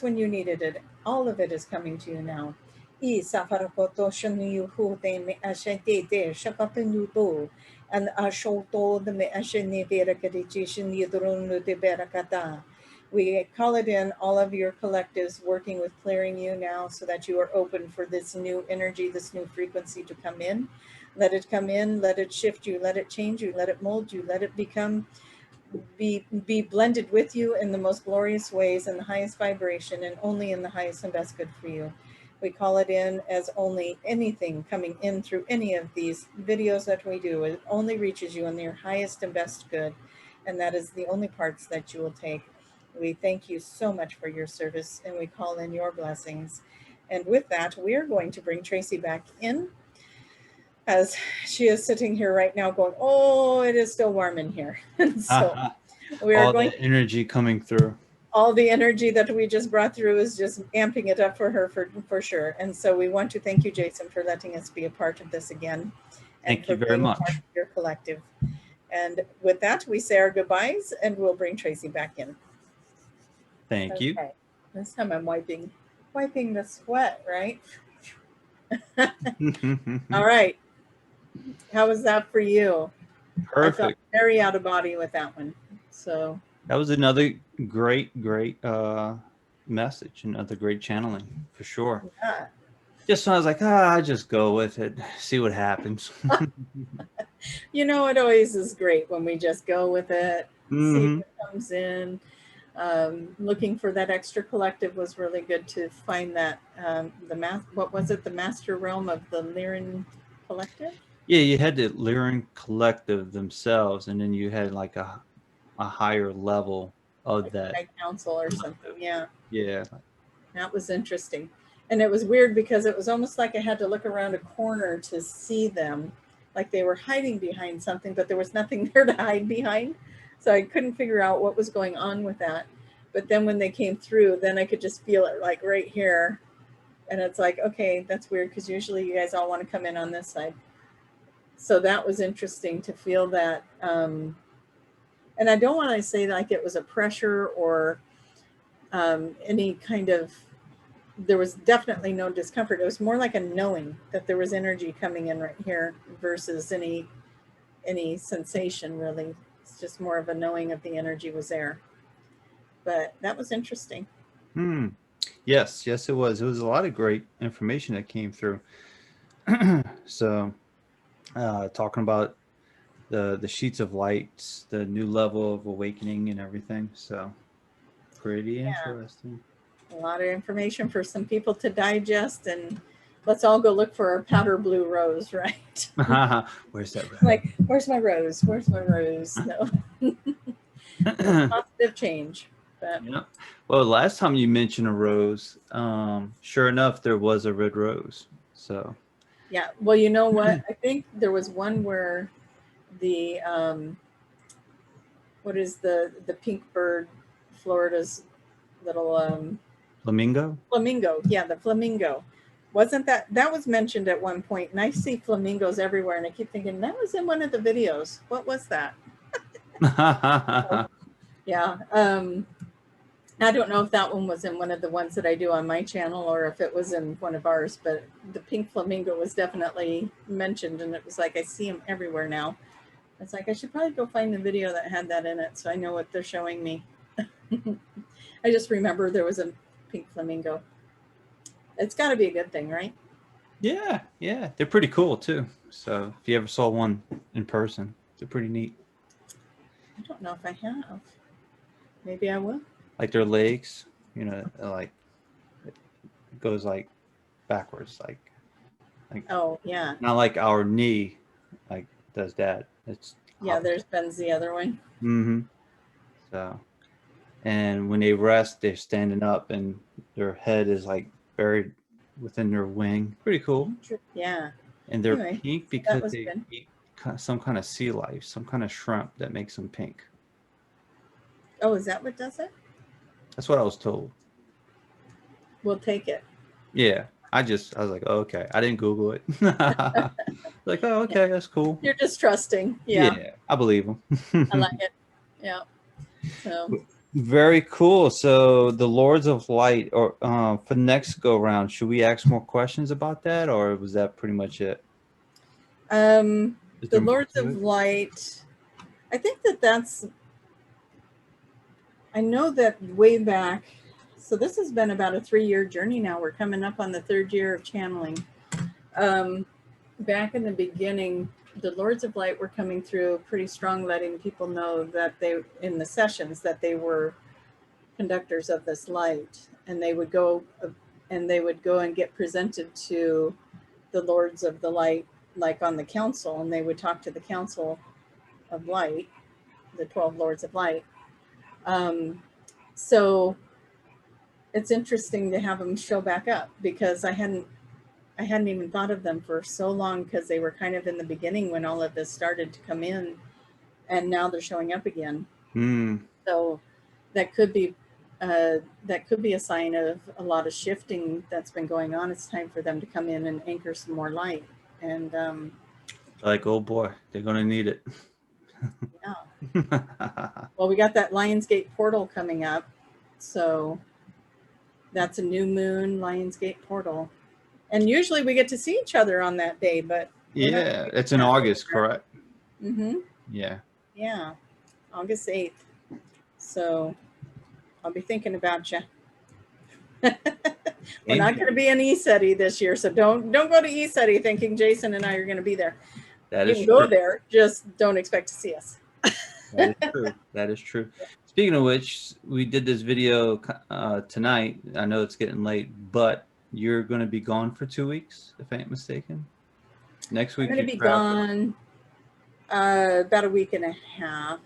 when you needed it. All of it is coming to you now. I safarakoto shunyu de me ashente de shapapenuto and ashoto the me ashene verakadichi yudrunu de berakata. We call it in all of your collectives working with clearing you now, so that you are open for this new energy, this new frequency to come in. Let it come in, let it shift you, let it change you, let it mold you, let it be blended with you in the most glorious ways, in the highest vibration, and only in the highest and best good for you. We call it in as only anything coming in through any of these videos that we do. It only reaches you in your highest and best good. And that is the only parts that you will take. We thank you so much for your service, and we call in your blessings. And with that, we are going to bring Tracie back in, as she is sitting here right now going, oh, it is still warm in here. And so we are all going, the energy coming through. all the energy that we just brought through is just amping it up for her for sure. And so we want to thank you, Jason, for letting us be a part of this again. And Thank for you very being a part much. of your collective. And with that, we say our goodbyes and we'll bring Tracie back in. Thank you. Okay. This time I'm wiping the sweat, right? All right. How was that for you? I felt Perfect. very out of body with that one. So That was another great message, another great channeling for sure. yeah. Just when I was like, I just go with it, see what happens. You know, it always is great when we just go with it, see Mhm. what comes in. Looking for that extra collective was really good to find that what was it, the master realm of the Lyran collective? Yeah, you had the Lyran collective themselves, and then you had like a higher level of Like that. High Council or something. Yeah, Yeah. that was interesting. And it was weird because it was almost like I had to look around a corner to see them, like they were hiding behind something, but there was nothing there to hide behind. So I couldn't figure out what was going on with that. But then when they came through, then I could just feel it like right here. And it's like, okay, that's weird because usually you guys all want to come in on this side. So that was interesting to feel that. And I don't want to say like it was a pressure or any kind of, there was definitely no discomfort. It was more like a knowing that there was energy coming in right here versus any sensation really. It's just more of a knowing of the energy was there. But that was interesting. Yes, it was. It was a lot of great information that came through. So, talking about the sheets of lights, the new level of awakening and everything. So, pretty interesting. A lot of information for some people to digest, and let's all go look for our powder blue rose, right? Where's that rose? Like, where's my rose? Where's my rose? No. Positive change. But Yeah. Well, last time you mentioned a rose, sure enough, there was a red rose. So yeah, well, you know what? I think there was one where the what is the pink bird, Florida's little flamingo. flamingo? Yeah, the flamingo. Wasn't that was mentioned at one point? And I see flamingos everywhere, and I keep thinking that was in one of the videos. What was that? Yeah. I don't know if that one was in one of the ones that I do on my channel or if it was in one of ours, but the pink flamingo was definitely mentioned, and it was like I see them everywhere now. It's like I should probably go find the video that had that in it so I know what they're showing me. I just remember there was a pink flamingo. It's got to be a good thing, right? Yeah, they're pretty cool too. So if you ever saw one in person, they're pretty neat. I don't know if I have. Maybe I will. Like their legs, like it goes like backwards, like Oh yeah, not like our knee, like does that. It's yeah. There's Ben's the other one. So, and when they rest, they're standing up, and their head is like buried within their wing. Pretty cool. Yeah. And they're Anyway, pink that because was they good. eat some kind of sea life, some kind of shrimp that makes them pink. Oh, is that what does it? That's what I was told. We'll take it. Yeah, I was like, oh, okay. I didn't Google it. Like, oh, okay, that's cool. You're just trusting. Yeah, Yeah. I believe them. I like it. Yeah. So Very cool. So the Lords of Light, or for the next go round, should we ask more questions about that, or was that pretty much it? the Is there more Lords to of it? Light, I think that's, I know that way back, so this has been about a 3-year journey now. We're coming up on the 3rd year of channeling. Back in the beginning, the Lords of Light were coming through pretty strong, letting people know that they, in the sessions, that they were conductors of this light, and they would go and get presented to the Lords of the Light, like on the council, and they would talk to the Council of Light, the 12 Lords of Light. So it's interesting to have them show back up because I hadn't even thought of them for so long because they were kind of in the beginning when all of this started to come in, and now they're showing up again. So that could be a sign of a lot of shifting that's been going on. It's time for them to come in and anchor some more light. And like, oh boy, they're gonna need it. yeah. Well, we got that Lionsgate portal coming up, so that's a new moon Lionsgate portal. And usually we get to see each other on that day, but yeah, it's in August, correct? Mm-hmm. Yeah. Yeah, August 8th. So I'll be thinking about you. We're not going to be in ECETI this year, so don't go to ECETI thinking Jason and I are going to be there. That you is can true. go there, just don't expect to see us. That is true. That is true. Speaking of which, we did this video tonight. I know it's getting late, but you're going to be gone for 2 weeks, if I ain't mistaken. Next week I'm going to be gone about a week and a half.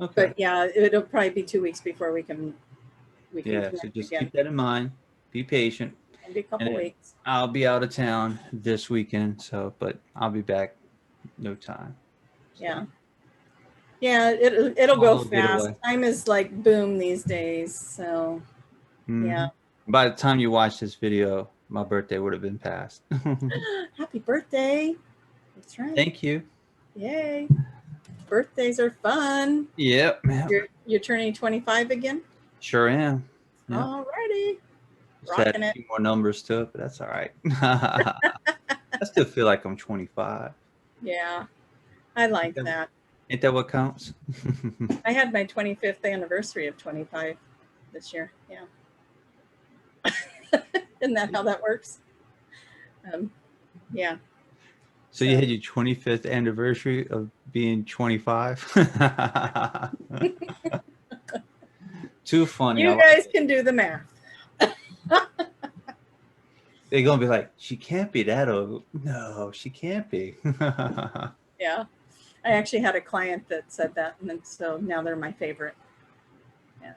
Okay. But yeah, it'll probably be 2 weeks before we can yeah, so just keep that in mind. Be patient. Maybe a couple weeks. I'll be out of town this weekend, but I'll be back no time. So. Yeah. Yeah, it'll go fast. Time is like boom these days. So yeah. By the time you watch this video, my birthday would have been passed. Happy birthday. That's right. Thank you. Yay. Birthdays are fun. Yep. You're turning 25 again? Sure am. Yep. Alrighty. Rocking it. A few more numbers to it, but that's all right. I still feel like I'm 25. Yeah. I like that. Ain't that what counts? I had my 25th anniversary of 25 this year. Yeah. Isn't that how that works? Yeah. So you had your 25th anniversary of being 25? Too funny. You guys can do the math. They're going to be like, she can't be that old. No, she can't be. Yeah. I actually had a client that said that, and so now they're my favorite. Yeah.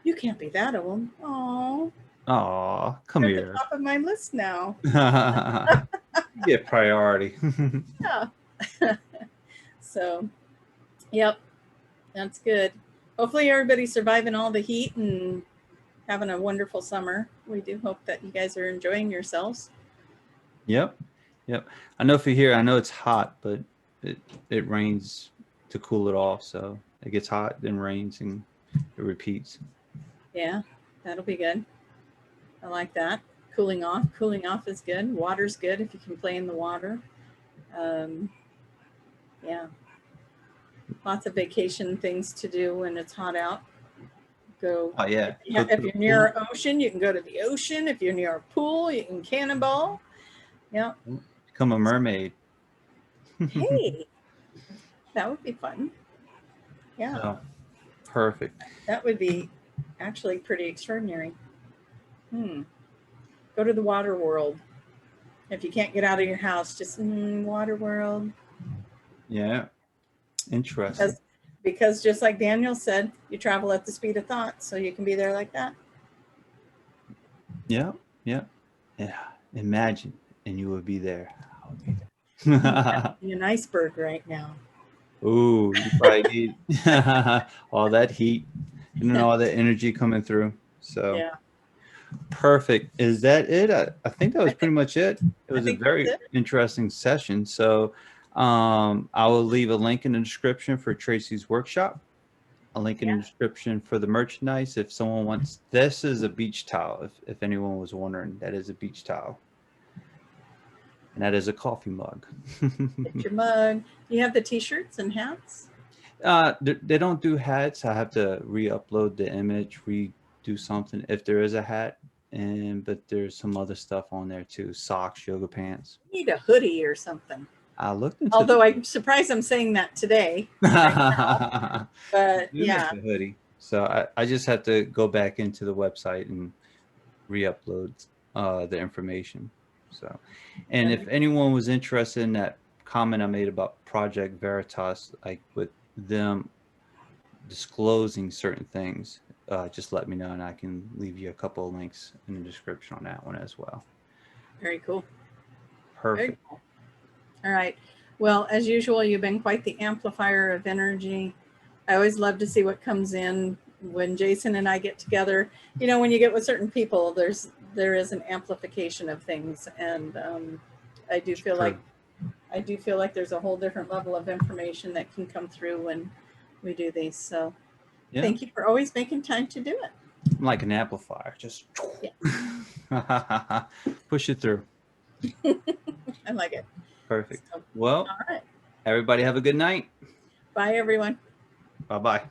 You can't be that old. Oh. Oh, come here. At the top of my list now. You get priority. Yeah. So, yep, that's good. Hopefully everybody's surviving all the heat and having a wonderful summer. We do hope that you guys are enjoying yourselves. Yep. Yep. I know for here, I know it's hot, but it rains to cool it off. So it gets hot, then rains, and it repeats. Yeah, that'll be good. I like that. Cooling off is good. Water's good if you can play in the water. Yeah. Lots of vacation things to do when it's hot out. Go. Oh yeah. If you're near an ocean, you can go to the ocean. If you're near a pool, you can cannonball. Yeah. Become a mermaid. Hey, that would be fun. Yeah. Oh, perfect. That would be actually pretty extraordinary. Go to the water world. If you can't get out of your house, just water world. Yeah. Interesting. Because just like Daniel said, you travel at the speed of thought, so you can be there like that. Yeah. Yeah. Yeah. Imagine, and you would be there. I would be there. You're an iceberg right now. Ooh, you probably need all that heat and then all that energy coming through. So yeah. Perfect. Is that it? I think that was pretty much it. It was a very interesting session. So I will leave a link in the description for Tracie's workshop, a link in the description for the merchandise. If someone wants, this is a beach towel. If anyone was wondering, that is a beach towel. And that is a coffee mug. Get your mug. You have the t-shirts and hats? They don't do hats. I have to re-upload the image, redo something if there is a hat. But there's some other stuff on there too. Socks, yoga pants. You need a hoodie or something. I looked into Although I'm surprised I'm saying that today. Right now. But yeah. A hoodie. So I just have to go back into the website and re-upload the information. So, and if anyone was interested in that comment I made about Project Veritas, like with them disclosing certain things, just let me know, and I can leave you a couple of links in the description on that one as well. Very cool. Perfect. Very cool. All right. Well, as usual, you've been quite the amplifier of energy. I always love to see what comes in when Jason and I get together. You know, when you get with certain people, there is an amplification of things, and I do feel like there's a whole different level of information that can come through when we do these. So Yeah. thank you for always making time to do it. I'm like an amplifier, just push it through. I like it. Perfect. So, Well, all right. everybody have a good night. Bye, everyone. Bye-bye.